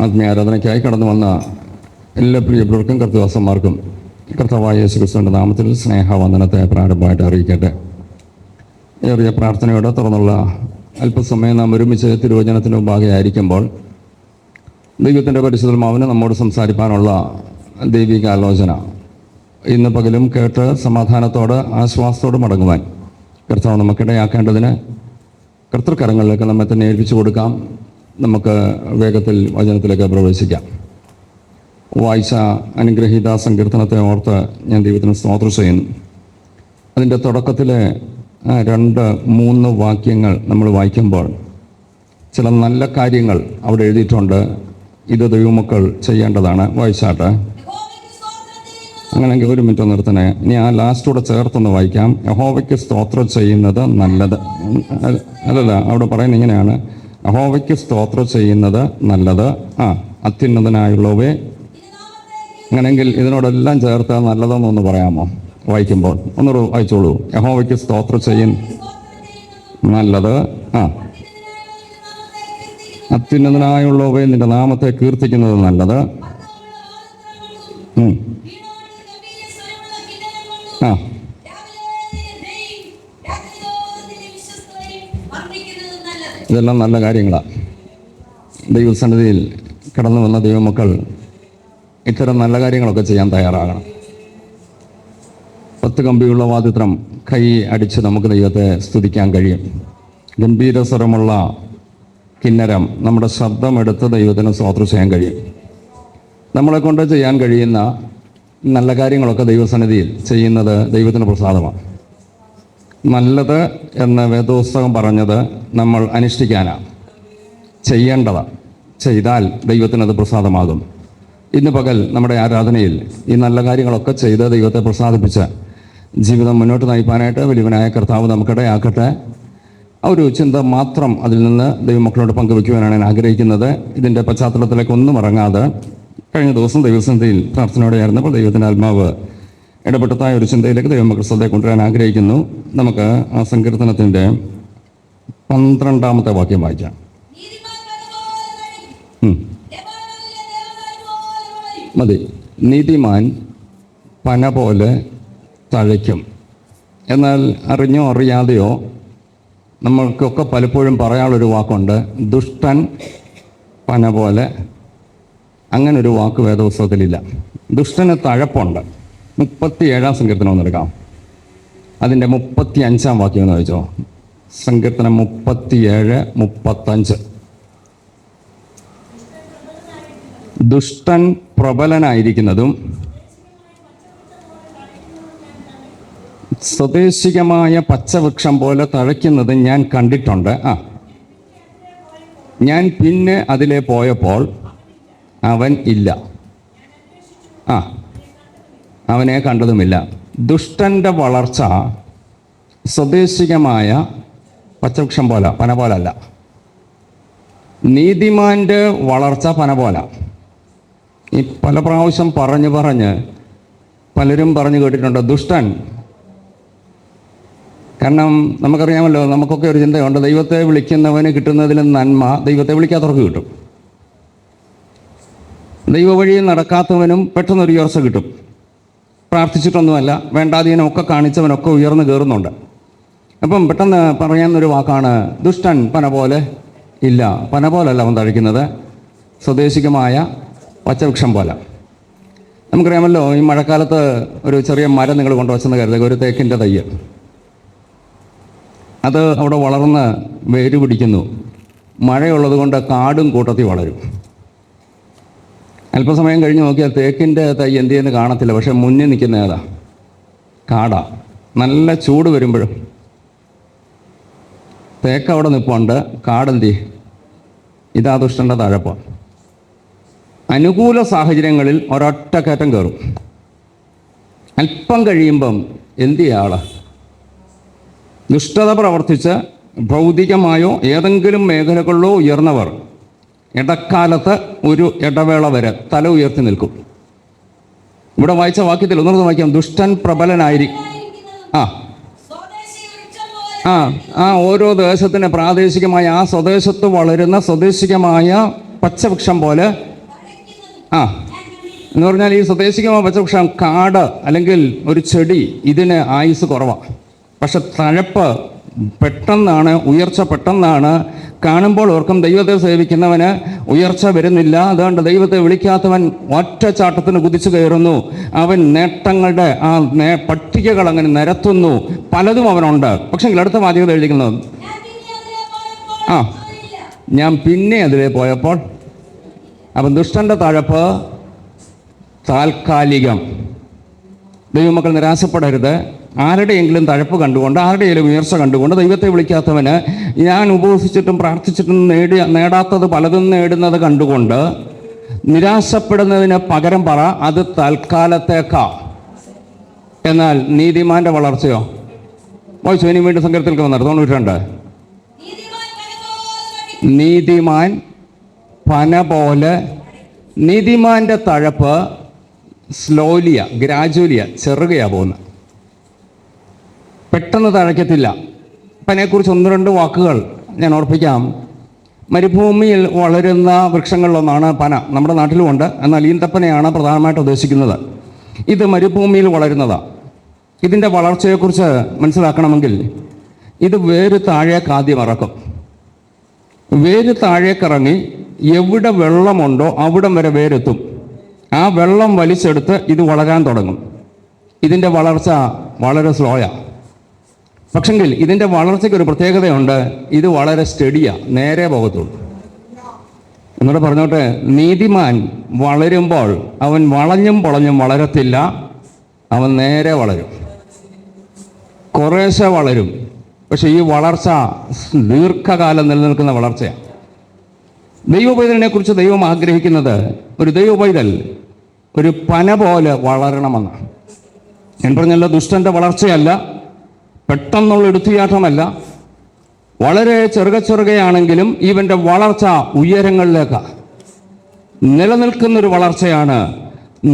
ആത്മീയ ആരാധനയ്ക്കായി കടന്നു വന്ന എല്ലാ പ്രിയപ്പെട്ടവർക്കും കർത്തദാസന്മാർക്കും കർത്താവായ യേശുക്രിസ്തുവിൻ്റെ നാമത്തിൽ സ്നേഹവന്ദനത്തെ പ്രാരംഭമായിട്ട് അറിയിക്കട്ടെ. ഏറിയ പ്രാർത്ഥനയോടെ തുറന്നുള്ള അല്പസമയം നാം ഒരുമിച്ച് തിരുവചനത്തിന് മുമ്പാകെയായിരിക്കുമ്പോൾ ദൈവത്തിൻ്റെ പരിശുദ്ധാത്മാവിന് നമ്മോട് സംസാരിക്കാനുള്ള ദൈവിക ആലോചന ഇന്ന് പകലും കേട്ട് സമാധാനത്തോടെ ആശ്വാസത്തോടെ മടങ്ങുവാൻ കർത്താവ് നമുക്കിടയാക്കേണ്ടതിന് കർത്തൃക്കരങ്ങളിലേക്ക് നമ്മെ തന്നെ ഏൽപ്പിച്ചു കൊടുക്കാം. നമുക്ക് വേഗത്തിൽ വചനത്തിലേക്ക് പ്രവേശിക്കാം. വായിച്ച അനുഗ്രഹീത സങ്കീർത്തനത്തെ ഓർത്ത് ഞാൻ ദൈവത്തിന് സ്തോത്രം ചെയ്യുന്നു. അതിൻ്റെ തുടക്കത്തിലെ 2-3 വാക്യങ്ങൾ നമ്മൾ വായിക്കുമ്പോൾ ചില നല്ല കാര്യങ്ങൾ അവിടെ എഴുതിയിട്ടുണ്ട്. ഇത് ദൈവമക്കൾ ചെയ്യേണ്ടതാണ്. വായിച്ചാട്ടെ. അങ്ങനെയെങ്കിൽ ഒരു മിനിറ്റ് നിർത്തണേ. ഇനി ആ ലാസ്റ്റോടെ ചേർത്തൊന്ന് വായിക്കാം. യഹോവയ്ക്ക് സ്തോത്രം ചെയ്യുന്നത് നല്ലത്. അല്ലല്ല, അവിടെ പറയുന്നത് ഇങ്ങനെയാണ്: യഹോവയ്ക്ക് സ്തോത്രം ചെയ്യുന്നത് നല്ലത്, അത്യുന്നതനായുള്ളവേ. അങ്ങനെയെങ്കിൽ ഇതിനോടെല്ലാം ചേർത്ത് നല്ലതെന്നൊന്ന് പറയാമോ? വായിക്കുമ്പോൾ ഒന്നൂടെ വായിച്ചോളൂ. യഹോവയ്ക്ക് സ്തോത്രം നല്ലത്, അത്യുന്നതനായുള്ളവേ, നിന്റെ നാമത്തെ കീർത്തിക്കുന്നത് നല്ലത്. ഇതെല്ലാം നല്ല കാര്യങ്ങളാണ്. ദൈവസന്നിധിയിൽ കടന്നു വന്ന ദൈവമക്കൾ ഇത്തരം നല്ല കാര്യങ്ങളൊക്കെ ചെയ്യാൻ തയ്യാറാകണം. 10 കമ്പിയുള്ള വാദിത്രം കൈ അടിച്ച് നമുക്ക് ദൈവത്തെ സ്തുതിക്കാൻ കഴിയും. ഗംഭീര സ്വരമുള്ള കിന്നരം നമ്മുടെ ശബ്ദമെടുത്ത് ദൈവത്തിന് സ്തോത്രം ചെയ്യാൻ കഴിയും. നമ്മളെ കൊണ്ട് ചെയ്യാൻ കഴിയുന്ന നല്ല കാര്യങ്ങളൊക്കെ ദൈവസന്നിധിയിൽ ചെയ്യുന്നത് ദൈവത്തിന് പ്രസാദമാണ്. നല്ലത് എന്ന് വേദപുസ്തകം പറഞ്ഞത് നമ്മൾ അനുഷ്ഠിക്കാനാണ്, ചെയ്യേണ്ടതാണ്. ചെയ്താൽ ദൈവത്തിനത് പ്രസാദമാകും. ഇന്ന് പകൽ നമ്മുടെ ആരാധനയിൽ ഈ നല്ല കാര്യങ്ങളൊക്കെ ചെയ്ത് ദൈവത്തെ പ്രസാദിപ്പിച്ച് ജീവിതം മുന്നോട്ട് നയിക്കാനായിട്ട് വലിയവനായ കർത്താവ് നമുക്കിടയാക്കട്ടെ. ആ ഒരു ചിന്ത മാത്രം അതിൽ നിന്ന് ദൈവമക്കളോട് പങ്കുവയ്ക്കുവാനാണ് ഞാൻ ആഗ്രഹിക്കുന്നത്. ഇതിൻ്റെ പശ്ചാത്തലത്തിലേക്ക് ഒന്നും ഇറങ്ങാതെ കഴിഞ്ഞ ദിവസം ദൈവസന്നിധിയിൽ പ്രാർത്ഥനയോടെ ആയിരുന്നപ്പോൾ ദൈവത്തിൻ്റെ ആത്മാവ് ഇടപെട്ടതായ ഒരു ചിന്തയിലേക്ക് ദൈവമക്കൾ ശ്രദ്ധയെ കൊണ്ടുവരാൻ ആഗ്രഹിക്കുന്നു. നമുക്ക് ആ സങ്കീർത്തനത്തിൻ്റെ 12-ാമത്തെ വാക്യം വായിക്കാം. മതി. നീതിമാൻ പന പോലെ തഴയ്ക്കും. എന്നാൽ അറിഞ്ഞോ അറിയാതെയോ നമ്മൾക്കൊക്കെ പലപ്പോഴും പറയാനുള്ളൊരു വാക്കുണ്ട്: ദുഷ്ടൻ പന പോലെ. അങ്ങനൊരു വാക്ക് വേദപുസ്തകത്തിലില്ല. ദുഷ്ടന് തഴപ്പുണ്ട്. 37-ാം സങ്കീർത്തനം ഒന്നെടുക്കാം. അതിൻ്റെ 35-ാം വാക്യം എന്ന് വായിച്ചോ. സങ്കീർത്തനം 37-35. ദുഷ്ടൻ പ്രബലനായിരിക്കുന്നതും സ്വദേശികമായ പച്ചവൃക്ഷം പോലെ തഴയ്ക്കുന്നതും ഞാൻ കണ്ടിട്ടുണ്ട്. ഞാൻ പിന്നെ അതിലെ പോയപ്പോൾ അവൻ ഇല്ല. അവനെ കണ്ടതുമില്ല. ദുഷ്ടൻ്റെ വളർച്ച സ്വദേശികമായ പച്ചവൃക്ഷം പോലെ, പന പോലല്ല. നീതിമാൻ്റെ വളർച്ച പന പോലെ. ഈ പല പ്രാവശ്യം പറഞ്ഞ് പലരും പറഞ്ഞു കേട്ടിട്ടുണ്ട് ദുഷ്ടൻ. കാരണം നമുക്കറിയാമല്ലോ, നമുക്കൊക്കെ ഒരു ചിന്തയുണ്ട്, ദൈവത്തെ വിളിക്കുന്നവന് കിട്ടുന്നതിലും നന്മ ദൈവത്തെ വിളിക്കാത്തവർക്ക് കിട്ടും. ദൈവ വഴിയിൽ നടക്കാത്തവനും പെട്ടെന്നൊരു ഉയർച്ച കിട്ടും. പ്രാർത്ഥിച്ചിട്ടൊന്നുമല്ല, വേണ്ടാതീനമൊക്കെ കാണിച്ചവനൊക്കെ ഉയർന്നു കയറുന്നുണ്ട്. അപ്പം പെട്ടെന്ന് പറയാവുന്നൊരു വാക്കാണ് ദുഷ്ടൻ പന പോലെ ഇല്ല. പന പോലല്ല അവൻ തഴയ്ക്കുന്നത്, സ്വദേശികമായ പച്ചവൃക്ഷം പോലെ. നമുക്കറിയാമല്ലോ, ഈ മഴക്കാലത്ത് ഒരു ചെറിയ മരം നിങ്ങൾ കൊണ്ടുവച്ചെന്ന് കരുതുക, ഒരു തേക്കിൻ്റെ തയ്യ്. അത് അവിടെ വളർന്ന് വേര് പിടിക്കുന്നു. മഴയുള്ളത് കൊണ്ട് കാടും കൂട്ടത്തിൽ വളരും. അല്പസമയം കഴിഞ്ഞ് നോക്കിയാൽ തേക്കിൻ്റെ തൈ എന്ത് ചെയ്യുന്ന കാണത്തില്ല. പക്ഷെ മുന്നിൽ നിൽക്കുന്ന ഏതാ? കാടാ. നല്ല ചൂട് വരുമ്പോഴും തേക്ക് അവിടെ നിൽപ്പുണ്ട്, കാടെന്തി. ഇതാ ദുഷ്ടൻ്റെ തഴപ്പം. അനുകൂല സാഹചര്യങ്ങളിൽ ഒരൊറ്റ കയറ്റം കയറും. അല്പം കഴിയുമ്പം എന്ത് ചെയ്യാള്? ദുഷ്ടത പ്രവർത്തിച്ച് ഭൗതികമായോ ഏതെങ്കിലും മേഖലകളിലോ ഉയർന്നവർ ഇടക്കാലത്ത് ഒരു ഇടവേള വരെ തല ഉയർത്തി നിൽക്കും. ഇവിടെ വായിച്ച വാക്യത്തിൽ ഒന്നുകൂടെ വായിക്കാം. ദുഷ്ടൻ പ്രബലനായിരിക്കും. ഓരോ ദേശത്തിന് പ്രാദേശികമായ ആ സ്വദേശത്ത് വളരുന്ന സ്വദേശികമായ പച്ചവൃക്ഷം പോലെ ആ എന്ന് പറഞ്ഞാൽ ഈ സ്വദേശികമായ പച്ചവൃക്ഷം, കാട് അല്ലെങ്കിൽ ഒരു ചെടി, ഇതിന് ആയുസ് കുറവാണ്. പക്ഷെ തഴപ്പ് പെട്ടെന്നാണ്, ഉയർച്ച പെട്ടെന്നാണ്. കാണുമ്പോൾ ഓർക്കും ദൈവത്തെ സേവിക്കുന്നവന് ഉയർച്ച വരുന്നില്ല, അതുകൊണ്ട് ദൈവത്തെ വിളിക്കാത്തവൻ ഒറ്റച്ചാട്ടത്തിന് കുതിച്ചു കയറുന്നു. അവൻ നേട്ടങ്ങളുടെ ആ പട്ടികകൾ അങ്ങനെ നിരത്തുന്നു. പലതും അവനുണ്ട്. പക്ഷെ അടുത്ത വാചകം എഴുതിക്കുന്നത്, ആ ഞാൻ പിന്നെ അതിലേ പോയപ്പോൾ. അപ്പം ദുഷ്ടൻ്റെ തഴപ്പ് താൽക്കാലികം. ദൈവമക്കൾ നിരാശപ്പെടരുത്. ആരുടെയെങ്കിലും തഴപ്പ് കണ്ടുകൊണ്ട്, ആരുടെയെങ്കിലും ഉയർച്ച കണ്ടുകൊണ്ട് ദൈവത്തെ വിളിക്കാത്തവന് ഞാൻ ഉപവസിച്ചിട്ടും പ്രാർത്ഥിച്ചിട്ടും നേടാത്തത് പലതും നേടുന്നത് കണ്ടുകൊണ്ട് നിരാശപ്പെടുന്നതിന് പകരം പറ, അത് തൽക്കാലത്തേക്കാ. എന്നാൽ നീതിമാന്റെ വളർച്ചയോ? വായിച്ചു, ഇനി വീണ്ടും സങ്കീർത്തനത്തിൽ വന്നത് 92. നീതിമാൻ പന പോലെ. നീതിമാന്റെ തഴപ്പ് സ്ലോലിയ, ഗ്രാജുവലിയ, ചെറുകയാ പോകുന്നത്, പെട്ടെന്ന് തഴയ്ക്കത്തില്ല. പനയെക്കുറിച്ച് 1-2 വാക്കുകൾ ഞാൻ ഓർപ്പിക്കാം. മരുഭൂമിയിൽ വളരുന്ന വൃക്ഷങ്ങളിലൊന്നാണ് പന. നമ്മുടെ നാട്ടിലുമുണ്ട്, എന്നാൽ ഈന്തപ്പനയാണ് പ്രധാനമായിട്ട് ഉദ്ദേശിക്കുന്നത്. ഇത് മരുഭൂമിയിൽ വളരുന്നതാണ്. ഇതിൻ്റെ വളർച്ചയെക്കുറിച്ച് മനസ്സിലാക്കണമെങ്കിൽ ഇത് വേര് താഴേക്ക് ആദ്യം ഇറക്കും. വേര് താഴേക്കിറങ്ങി എവിടെ വെള്ളമുണ്ടോ അവിടം വരെ വേരെത്തും. ആ വെള്ളം വലിച്ചെടുത്ത് ഇത് വളരാൻ തുടങ്ങും. ഇതിൻ്റെ വളർച്ച വളരെ സ്ലോയാണ്. പക്ഷെങ്കിൽ ഇതിൻ്റെ വളർച്ചയ്ക്ക് ഒരു പ്രത്യേകതയുണ്ട്. ഇത് വളരെ സ്റ്റഡിയാണ്, നേരെ പോകത്തുള്ളൂ. എന്നോട് പറഞ്ഞോട്ടെ, നീതിമാൻ വളരുമ്പോൾ അവൻ വളഞ്ഞും പൊളഞ്ഞും വളരത്തില്ല, അവൻ നേരെ വളരും. കുറേശ്ശെ വളരും, പക്ഷെ ഈ വളർച്ച ദീർഘകാലം നിലനിൽക്കുന്ന വളർച്ചയാണ്. ദൈവപൈതലിനെ കുറിച്ച് ദൈവം ആഗ്രഹിക്കുന്നത് ഒരു ദൈവപൈതൽ ഒരു പന പോലെ വളരണമെന്നാണ്. ഞാൻ പറഞ്ഞല്ലോ, ദുഷ്ടൻ്റെ വളർച്ചയല്ല, പെട്ടെന്നുള്ള എടുത്തുചാട്ടമല്ല, വളരെ ചെറുകയാണെങ്കിലും ഇവൻ്റെ വളർച്ച ഉയരങ്ങളിലേക്കാണ്. നിലനിൽക്കുന്നൊരു വളർച്ചയാണ്,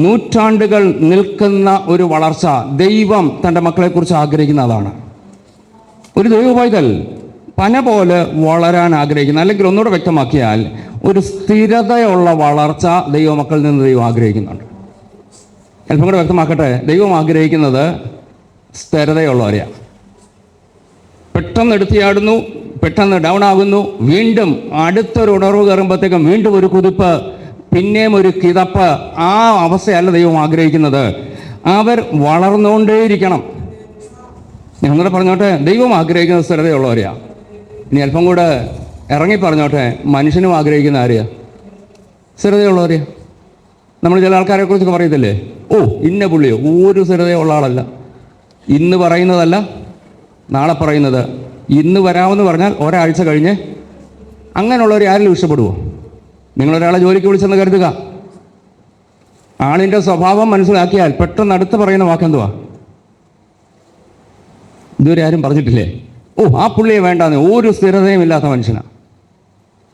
നൂറ്റാണ്ടുകൾ നിൽക്കുന്ന ഒരു വളർച്ച. ദൈവം തൻ്റെ മക്കളെക്കുറിച്ച് ആഗ്രഹിക്കുന്നതാണ്. ഒരു ദൈവപൈതൽ പന പോലെ വളരാൻ ആഗ്രഹിക്കുന്ന, അല്ലെങ്കിൽ ഒന്നുകൂടെ വ്യക്തമാക്കിയാൽ ഒരു സ്ഥിരതയുള്ള വളർച്ച ദൈവമക്കളിൽ നിന്ന് ദൈവം ആഗ്രഹിക്കുന്നുണ്ട്. അല്പം കൂടെ വ്യക്തമാക്കട്ടെ, ദൈവം ആഗ്രഹിക്കുന്നത് സ്ഥിരതയുള്ളവരെയാണ്. പെട്ടെന്ന് എടുത്തിയാടുന്നു, പെട്ടെന്ന് ഡൗൺ ആകുന്നു, വീണ്ടും അടുത്തൊരു ഉണർവ് കയറുമ്പോഴത്തേക്കും വീണ്ടും ഒരു കുതിപ്പ്, പിന്നെയും ഒരു കിതപ്പ്. ആ അവസ്ഥയല്ല ദൈവം ആഗ്രഹിക്കുന്നത്. അവർ വളർന്നുകൊണ്ടേയിരിക്കണം. ഞങ്ങളുടെ പറഞ്ഞോട്ടെ, ദൈവം ആഗ്രഹിക്കുന്ന സ്ഥിരതയുള്ളവരെയാണ്. ഇനി അല്പം കൂടെ ഇറങ്ങി പറഞ്ഞോട്ടെ, മനുഷ്യനും ആഗ്രഹിക്കുന്ന ആരെയാ? സ്ഥിരതയുള്ളവരെയാ. നമ്മൾ ചില ആൾക്കാരെ കുറിച്ചൊക്കെ പറയത്തില്ലേ, ഓ ഇന്ന പുള്ളിയോ, ഒരു സ്ഥിരതയുള്ള ആളല്ല. ഇന്ന് പറയുന്നതല്ല നാളെ പറയുന്നത്. ഇന്ന് വരാമെന്ന് പറഞ്ഞാൽ ഒരാഴ്ച കഴിഞ്ഞ് അങ്ങനെയുള്ളവർ ആരെങ്കിലും ഇഷ്ടപ്പെടുമോ? നിങ്ങളൊരാളെ ജോലിക്ക് വിളിച്ചെന്ന് കരുതുക. ആളിൻ്റെ സ്വഭാവം മനസ്സിലാക്കിയാൽ പെട്ടെന്ന് അടുത്ത് പറയുന്ന വാക്കെന്തുവാ? ഇതുവരെ ആരും പറഞ്ഞിട്ടില്ലേ, ഓ ആ പുള്ളിയെ വേണ്ടാന്ന്, ഒരു സ്ഥിരതയും ഇല്ലാത്ത മനുഷ്യനാണ്.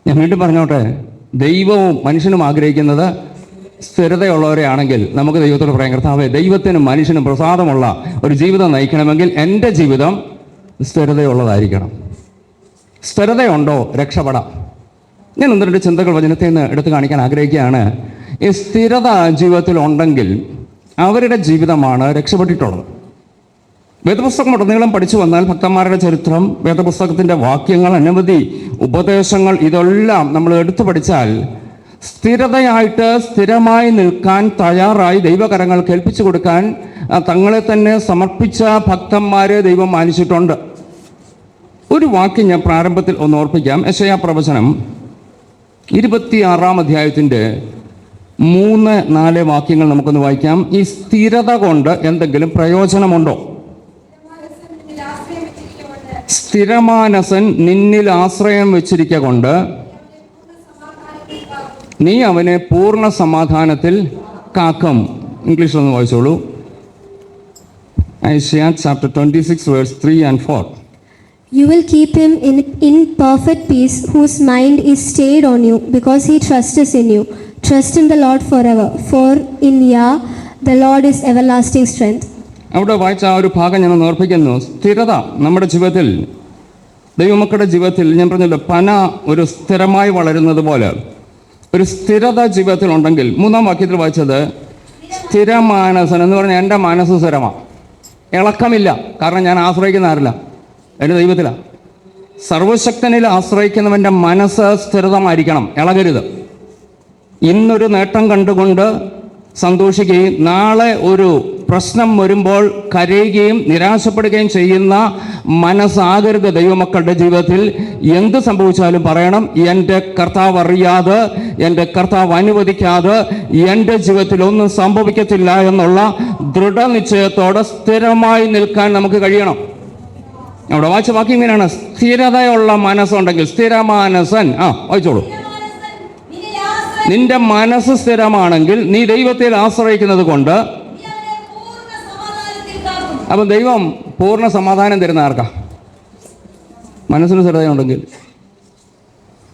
ഞാൻ വീണ്ടും പറഞ്ഞോട്ടെ, ദൈവവും മനുഷ്യനും ആഗ്രഹിക്കുന്നത് സ്ഥിരതയുള്ളവരെ ആണെങ്കിൽ നമുക്ക് ദൈവത്തോട് പറയാം, കർത്താവേ, ദൈവത്തിനും മനുഷ്യനും പ്രസാദമുള്ള ഒരു ജീവിതം നയിക്കണമെങ്കിൽ എൻ്റെ ജീവിതം സ്ഥിരതയുള്ളതായിരിക്കണം. സ്ഥിരതയുണ്ടോ രക്ഷപ്പെടാം. ഞാൻ 1-2 ചിന്തകൾ വചനത്തിൽ നിന്ന് എടുത്തു കാണിക്കാൻ ആഗ്രഹിക്കുകയാണ്. ഈ സ്ഥിരത ജീവിതത്തിൽ ഉണ്ടെങ്കിൽ അവരുടെ ജീവിതമാണ് രക്ഷപ്പെട്ടിട്ടുള്ളത്. വേദപുസ്തകം ഉടനീളം പഠിച്ചു വന്നാൽ ഭക്തന്മാരുടെ ചരിത്രം, വേദപുസ്തകത്തിൻ്റെ വാക്യങ്ങൾ, അനവധി ഉപദേശങ്ങൾ, ഇതെല്ലാം നമ്മൾ എടുത്തു പഠിച്ചാൽ സ്ഥിരതയായിട്ട് സ്ഥിരമായി നിൽക്കാൻ തയ്യാറായി ദൈവകരങ്ങൾ കേൾപ്പിച്ചു കൊടുക്കാൻ തങ്ങളെ തന്നെ സമർപ്പിച്ച ഭക്തന്മാരെ ദൈവം മാനിച്ചിട്ടുണ്ട്. ഒരു വാക്യം ഞാൻ പ്രാരംഭത്തിൽ ഒന്ന് ഓർപ്പിക്കാം. യെശയ്യാ പ്രവചനം 26-ാം അധ്യായത്തിൻ്റെ 3-4 വാക്യങ്ങൾ നമുക്കൊന്ന് വായിക്കാം. ഈ സ്ഥിരത കൊണ്ട് എന്തെങ്കിലും പ്രയോജനമുണ്ടോ? സ്ഥിരമാനസൻ നിന്നിൽ ആശ്രയം വെച്ചിരിക്കൊണ്ട് നീ അവനെ പൂർണ്ണ സമാധാനത്തിൽ കാക്കും. ഇംഗ്ലീഷിലൊന്ന് വായിച്ചോളൂ. Isaiah chapter 26 verse 3 and 4. You will keep him in perfect peace, whose mind is stayed on you, because he trusts in you. Trust in the Lord forever, for in Yah the Lord is everlasting strength. അവിടെ വായിച്ച ആ ഒരു ഭാഗം ഞാൻ ഓർപ്പിക്കുന്നു. സ്ഥിരത നമ്മുടെ ജീവിതത്തിൽ, ദൈവമക്കളുടെ ജീവിതത്തിൽ, ഞാൻ പറഞ്ഞല്ലോ, പന ഒരു സ്ഥിരമായി വളരുന്നത് പോലെ ഒരു സ്ഥിരത ജീവിതത്തിലുണ്ടെങ്കിൽ, 3-ാം വാക്യത്തിൽ വായിച്ചത് സ്ഥിരമാനസൻ എന്ന് പറഞ്ഞാൽ എൻ്റെ മനസ്സ് സ്ഥിരമാണ്, ഇളക്കമില്ല. കാരണം ഞാൻ ആശ്രയിക്കുന്ന ആരില്ല, എൻ്റെ ദൈവത്തിലാണ്. സർവശക്തനിൽ ആശ്രയിക്കുന്നവൻ്റെ മനസ്സ് സ്ഥിരതമായിരിക്കണം, ഇളകരുത്. ഇന്നൊരു നേട്ടം കണ്ടുകൊണ്ട് സന്തോഷിക്കുകയും നാളെ ഒരു പ്രശ്നം വരുമ്പോൾ കരയുകയും നിരാശപ്പെടുകയും ചെയ്യുന്ന മനസ്സാകരുത് ദൈവമക്കളുടെ ജീവിതത്തിൽ. എന്ത് സംഭവിച്ചാലും പറയണം, എൻ്റെ കർത്താവ് അറിയാതെ, എൻ്റെ കർത്താവ് അനുവദിക്കാതെ എൻ്റെ ജീവിതത്തിൽ ഒന്നും സംഭവിക്കത്തില്ല എന്നുള്ള ദൃഢനിശ്ചയത്തോടെ സ്ഥിരമായി നിൽക്കാൻ നമുക്ക് കഴിയണം. അവിടെ വായിച്ച വാക്യം ഇങ്ങനെയാണ്, സ്ഥിരതയുള്ള മനസ്സുണ്ടെങ്കിൽ, സ്ഥിരമാനസൻ. വായിച്ചോളൂ. നിന്റെ മനസ്സ് സ്ഥിരമാണെങ്കിൽ നീ ദൈവത്തിൽ ആശ്രയിക്കുന്നത് കൊണ്ട്. അപ്പം ദൈവം പൂർണ്ണ സമാധാനം തരുന്ന ആർക്കാ? മനസ്സിന് സ്ഥിരതയുണ്ടെങ്കിൽ.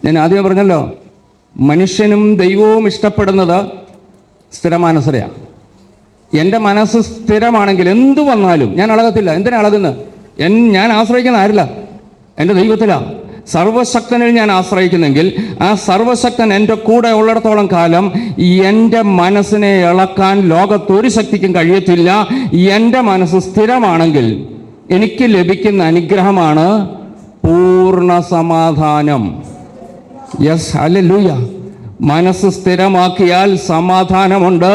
ഞാൻ ആദ്യം പറഞ്ഞല്ലോ, മനുഷ്യനും ദൈവവും ഇഷ്ടപ്പെടുന്നത് സ്ഥിരമാനസരെയാണ്. എൻ്റെ മനസ്സ് സ്ഥിരമാണെങ്കിൽ എന്തു വന്നാലും ഞാൻ ഇളകത്തില്ല. എന്തിനാ ഇളകുന്നത്? ഞാൻ ആശ്രയിക്കുന്ന ആരില്ല, എൻ്റെ ദൈവത്തിലാണ്. സർവശക്തനിൽ ഞാൻ ആശ്രയിക്കുന്നെങ്കിൽ ആ സർവശക്തൻ എൻ്റെ കൂടെ ഉള്ളിടത്തോളം കാലം എൻ്റെ മനസ്സിനെ ഇളക്കാൻ ലോകത്തൊരു ശക്തിക്കും കഴിയത്തില്ല. എൻ്റെ മനസ്സ് സ്ഥിരമാണെങ്കിൽ എനിക്ക് ലഭിക്കുന്ന അനുഗ്രഹമാണ് പൂർണ്ണ സമാധാനം. Yes, hallelujah. മനസ്സ് സ്ഥിരമാക്കിയാൽ സമാധാനമുണ്ട്.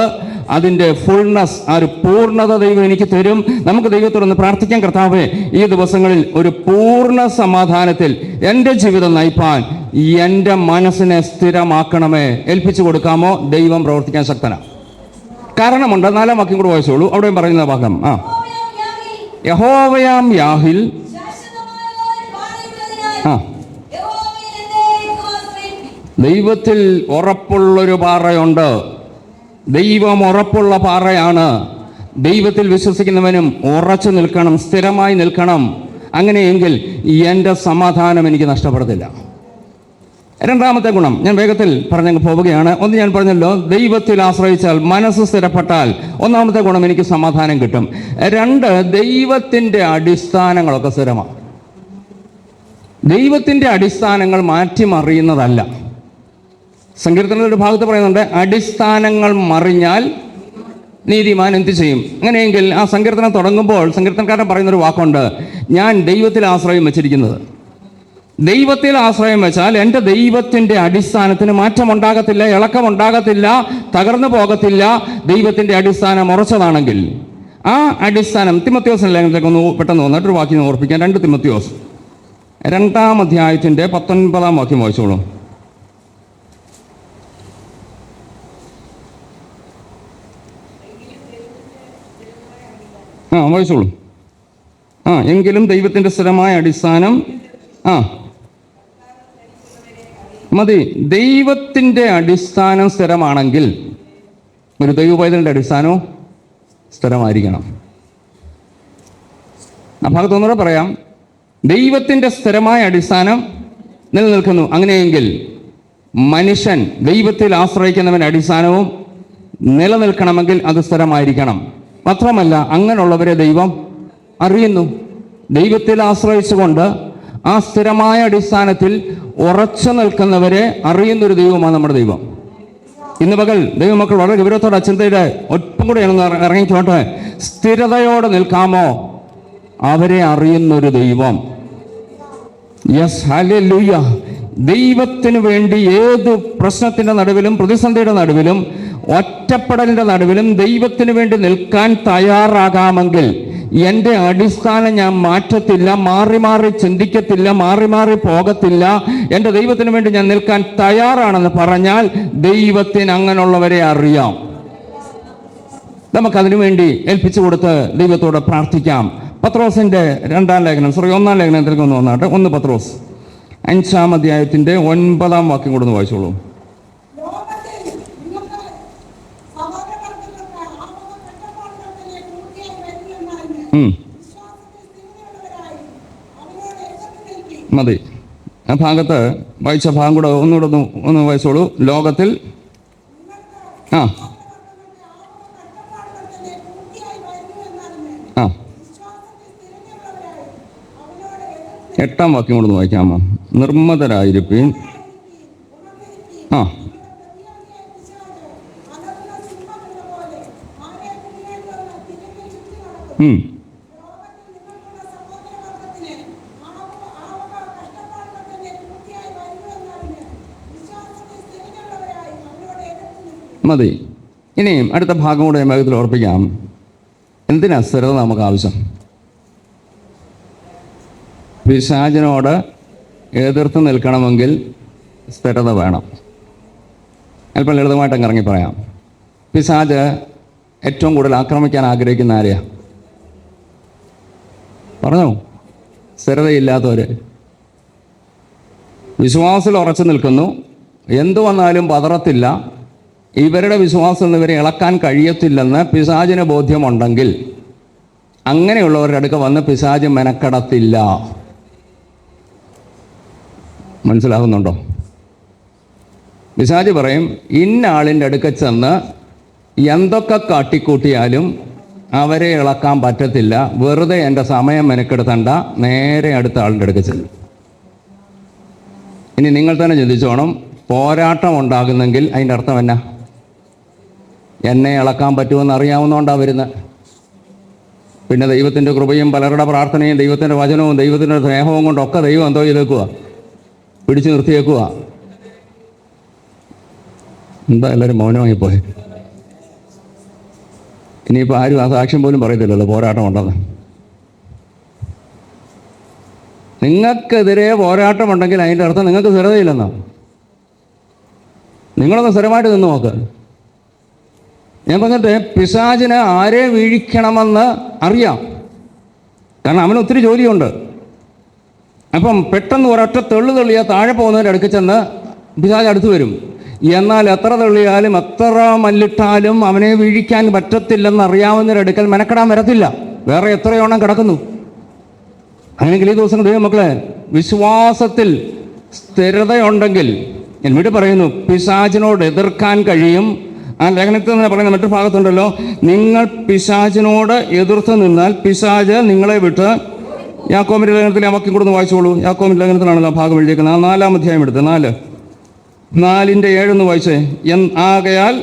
അതിൻ്റെ ഫുൾനെസ്, ആ ഒരു പൂർണ്ണത ദൈവം എനിക്ക് തരും. നമുക്ക് ദൈവത്തോടൊന്ന് പ്രാർത്ഥിക്കാൻ, കർത്താവേ, ഈ ദിവസങ്ങളിൽ ഒരു പൂർണ്ണ സമാധാനത്തിൽ എൻ്റെ ജീവിതം നയിപ്പാൻ എൻ്റെ മനസ്സിനെ സ്ഥിരമാക്കണമേ. ഏൽപ്പിച്ചു കൊടുക്കാമോ? ദൈവം പ്രവർത്തിക്കാൻ ശക്തനാണ്. കാരണമുണ്ട്. 4-ാം വാക്യം കൂടെ വായിച്ചോളൂ. അവിടെയും പറയുന്ന ഭാഗം, യഹോവയാം യാഹിൽ ദൈവത്തിൽ ഉറപ്പുള്ളൊരു പാറയുണ്ട്. ദൈവം ഉറപ്പുള്ള പാറയാണ്. ദൈവത്തിൽ വിശ്വസിക്കുന്നവനും ഉറച്ചു നിൽക്കണം, സ്ഥിരമായി നിൽക്കണം. അങ്ങനെയെങ്കിൽ എൻ്റെ സമാധാനം എനിക്ക് നഷ്ടപ്പെടത്തില്ല. 2-ാമത്തെ ഗുണം ഞാൻ വേഗത്തിൽ പറഞ്ഞങ്ങ് പോവുകയാണ്. ഒന്ന് ഞാൻ പറഞ്ഞല്ലോ, ദൈവത്തിൽ ആശ്രയിച്ചാൽ, മനസ്സ് സ്ഥിരപ്പെട്ടാൽ 1-ാമത്തെ ഗുണം എനിക്ക് സമാധാനം കിട്ടും. 2, ദൈവത്തിൻ്റെ അടിസ്ഥാനങ്ങളൊക്കെ സ്ഥിരമാണ്. ദൈവത്തിൻ്റെ അടിസ്ഥാനങ്ങൾ മാറ്റിമറിയുന്നതല്ല. സങ്കീർത്തനത്തിന്റെ ഒരു ഭാഗത്ത് പറയുന്നുണ്ട്, അടിസ്ഥാനങ്ങൾ മറിഞ്ഞാൽ നീതിമാൻ എന്ത് ചെയ്യും? അങ്ങനെയെങ്കിൽ ആ സങ്കീർത്തനം തുടങ്ങുമ്പോൾ സങ്കീർത്തനക്കാരൻ പറയുന്നൊരു വാക്കുണ്ട്, ഞാൻ ദൈവത്തിൽ ആശ്രയം വെച്ചിരിക്കുന്നത്. ദൈവത്തിൽ ആശ്രയം വെച്ചാൽ എൻ്റെ ദൈവത്തിൻ്റെ അടിസ്ഥാനത്തിന് മാറ്റമുണ്ടാകത്തില്ല, ഇളക്കമുണ്ടാകത്തില്ല, തകർന്നു പോകത്തില്ല. ദൈവത്തിൻ്റെ അടിസ്ഥാനം ഉറച്ചതാണെങ്കിൽ ആ അടിസ്ഥാനം, തിമോത്തിയോസിന്റെ ലേഖനത്തിലേക്ക് ഒന്ന് പെട്ടെന്ന് വന്നിട്ടൊരു വാക്യം ഓർപ്പിക്കാൻ. 2 തിമോത്തിയോസ് 2-ാം അധ്യായത്തിൻ്റെ 19-ാം വാക്യം വായിച്ചോളൂ. വായിച്ചോളൂ. എങ്കിലും ദൈവത്തിൻ്റെ സ്ഥിരമായ അടിസ്ഥാനം മതി. ദൈവത്തിൻ്റെ അടിസ്ഥാനം സ്ഥിരമാണെങ്കിൽ ഒരു ദൈവപൈതലിൻ്റെ അടിസ്ഥാനവും സ്ഥിരമായിരിക്കണം. ആ ഭാഗത്ത് ഒന്നുകൂടെ പറയാം, ദൈവത്തിൻ്റെ സ്ഥിരമായ അടിസ്ഥാനം നിലനിൽക്കുന്നു. അങ്ങനെയെങ്കിൽ മനുഷ്യൻ ദൈവത്തിൽ ആശ്രയിക്കുന്നവൻ്റെ അടിസ്ഥാനവും നിലനിൽക്കണമെങ്കിൽ അത് സ്ഥിരമായിരിക്കണം. മാത്രമല്ല, അങ്ങനെയുള്ളവരെ ദൈവം അറിയുന്നു. ദൈവത്തിൽ ആശ്രയിച്ചുകൊണ്ട് ആ സ്ഥിരമായ അടിസ്ഥാനത്തിൽ ഉറച്ചു നിൽക്കുന്നവരെ അറിയുന്നൊരു ദൈവമാണ് നമ്മുടെ ദൈവം. ഇന്ന് പകൽ ദൈവമക്കൾ വളരെ ഗൗരവത്തോടെ ചിന്തയുടെ ഒപ്പം കൂടെ ഇറങ്ങിക്കോട്ടെ. സ്ഥിരതയോടെ നിൽക്കാമോ? അവരെ അറിയുന്നൊരു ദൈവം. Yes, hallelujah. ദൈവത്തിന് വേണ്ടി ഏത് പ്രശ്നത്തിൻ്റെ നടുവിലും, പ്രതിസന്ധിയുടെ നടുവിലും, ഒറ്റപ്പെടലിൻ്റെ നടുവിലും ദൈവത്തിന് വേണ്ടി നിൽക്കാൻ തയ്യാറാകാമെങ്കിൽ എൻ്റെ അടിസ്ഥാനം ഞാൻ മാറ്റത്തില്ല, മാറി മാറി ചിന്തിക്കത്തില്ല, മാറി മാറി പോകത്തില്ല. എൻ്റെ ദൈവത്തിന് വേണ്ടി ഞാൻ നിൽക്കാൻ തയ്യാറാണെന്ന് പറഞ്ഞാൽ ദൈവത്തിന് അങ്ങനെയുള്ളവരെ അറിയാം. നമുക്കതിനു വേണ്ടി ഏൽപ്പിച്ചു കൊടുത്ത് ദൈവത്തോട് പ്രാർത്ഥിക്കാം. പത്രോസിൻ്റെ 1-ാം ലേഖനത്തിലേക്ക് ഒന്ന് വന്നാട്ടെ. 1 പത്രോസ് 5-ാം അധ്യായത്തിൻ്റെ 9-ാം വാക്യം കൂടെ ഒന്ന് വായിച്ചോളൂ. മതി. ആ ഭാഗത്ത് വായിച്ച ഭാഗം കൂടെ ഒന്നുകൂടെ ഒന്ന് വായിച്ചോളൂ. ലോകത്തിൽ ആ 8-ാം വാക്യം കൂടെ ഒന്ന് വായിക്കാമോ? നിർമ്മതരായിരിപ്പീൻ. മതി. ഇനിയും അടുത്ത ഭാഗം കൂടെ വേഗത്തിൽ ഓർപ്പിക്കാം. എന്തിനാ സ്ഥിരത നമുക്ക് ആവശ്യം? പിശാചിനോട് എതിർത്ത് നിൽക്കണമെങ്കിൽ സ്ഥിരത വേണം. അല്പം ലളിതമായിട്ടങ്ങ് ഇറങ്ങി പറയാം. പിശാച് ഏറ്റവും കൂടുതൽ ആക്രമിക്കാൻ ആഗ്രഹിക്കുന്ന ആരെയാ? പറഞ്ഞോ. സ്ഥിരതയില്ലാത്തവർ. വിശ്വാസത്തിൽ ഉറച്ചു നിൽക്കുന്നു, എന്തു വന്നാലും പതറത്തില്ല, ഇവരുടെ വിശ്വാസം ഇവരെ ഇളക്കാൻ കഴിയത്തില്ലെന്ന് പിശാചിന് ബോധ്യമുണ്ടെങ്കിൽ അങ്ങനെയുള്ളവരുടെ അടുക്ക വന്ന് പിശാച് മെനക്കെടത്തില്ല. മനസ്സിലാകുന്നുണ്ടോ? പിശാച് പറയും, ഇന്ന ആളിൻ്റെ അടുക്ക ചെന്ന് എന്തൊക്കെ കാട്ടിക്കൂട്ടിയാലും അവരെ ഇളക്കാൻ പറ്റത്തില്ല, വെറുതെ എൻ്റെ സമയം മെനക്കെടുത്തണ്ട, നേരെ അടുത്ത ആളിൻ്റെ അടുക്ക ചെല്ലും. ഇനി നിങ്ങൾ തന്നെ ചിന്തിച്ചോണം, പോരാട്ടം ഉണ്ടാകുന്നെങ്കിൽ അതിൻ്റെ അർത്ഥം എന്നാ? എന്നെ ഇളക്കാൻ പറ്റുമെന്ന് അറിയാവുന്നതുകൊണ്ടാണ് വരുന്നത്. പിന്നെ ദൈവത്തിൻ്റെ കൃപയും പലരുടെ പ്രാർത്ഥനയും ദൈവത്തിൻ്റെ വചനവും ദൈവത്തിൻ്റെ സ്നേഹവും കൊണ്ടൊക്കെ ദൈവം എന്തോ ചെയ്തേക്കുക, പിടിച്ചു നിർത്തിയേക്കുക. എന്താ എല്ലാവരും മൗനമായി പോയി? ഇനിയിപ്പോൾ ആരും ആ സാക്ഷ്യം പോലും പറയത്തില്ലല്ലോ പോരാട്ടം ഉണ്ടെന്ന്. നിങ്ങൾക്കെതിരെ പോരാട്ടമുണ്ടെങ്കിൽ അതിൻ്റെ അർത്ഥം നിങ്ങൾക്ക് സ്ഥിരതയില്ലെന്നാ. നിങ്ങളൊന്ന് സ്ഥിരമായിട്ട് നിന്ന് നോക്ക്. ഞാൻ പറഞ്ഞിട്ട് പിശാചിന് ആരെ വീഴിക്കണമെന്ന് അറിയാം. കാരണം അവന് ഒത്തിരി ജോലിയുണ്ട്. അപ്പം പെട്ടെന്ന് ഒരൊറ്റ തെള്ളിയാൽ താഴെ പോകുന്നതിൻ്റെ അടുക്ക് ചെന്ന് പിശാച് അടുത്ത് വരും. എന്നാൽ എത്ര തെള്ളിയാലും എത്ര മല്ലിട്ടാലും അവനെ വീഴിക്കാൻ പറ്റത്തില്ലെന്ന് അറിയാവുന്നതിൻ്റെ അടുക്കൽ മെനക്കെടാൻ വരത്തില്ല. വേറെ എത്രയോണം കിടക്കുന്നു. അങ്ങനെയെങ്കിൽ ഈ ദിവസം ദൈവമക്കളെ, വിശ്വാസത്തിൽ സ്ഥിരതയുണ്ടെങ്കിൽ, ഞാൻ വീണ്ടും പറയുന്നു, പിശാചിനോട് എതിർക്കാൻ കഴിയും. ആ ലേഖനത്തിൽ തന്നെ പറയുന്ന മറ്റൊരു ഭാഗത്തുണ്ടല്ലോ, നിങ്ങൾ പിശാചിനോട് എതിർത്ത് നിന്നാൽ പിശാച് നിങ്ങളെ വിട്ട്. യാക്കോബിൻ്റെ ലേഖനത്തിൽ ആ വാക്യം കൊടുത്ത് വായിച്ചോളൂ. യാക്കോബിൻ്റെ ലേഖനത്തിലാണ് ആ ഭാഗം എഴുതിയിരിക്കുന്നത്. ആ 4-ാം അധ്യായം എടുത്ത് 4:7 വായിച്ചേ. ആകയാൽ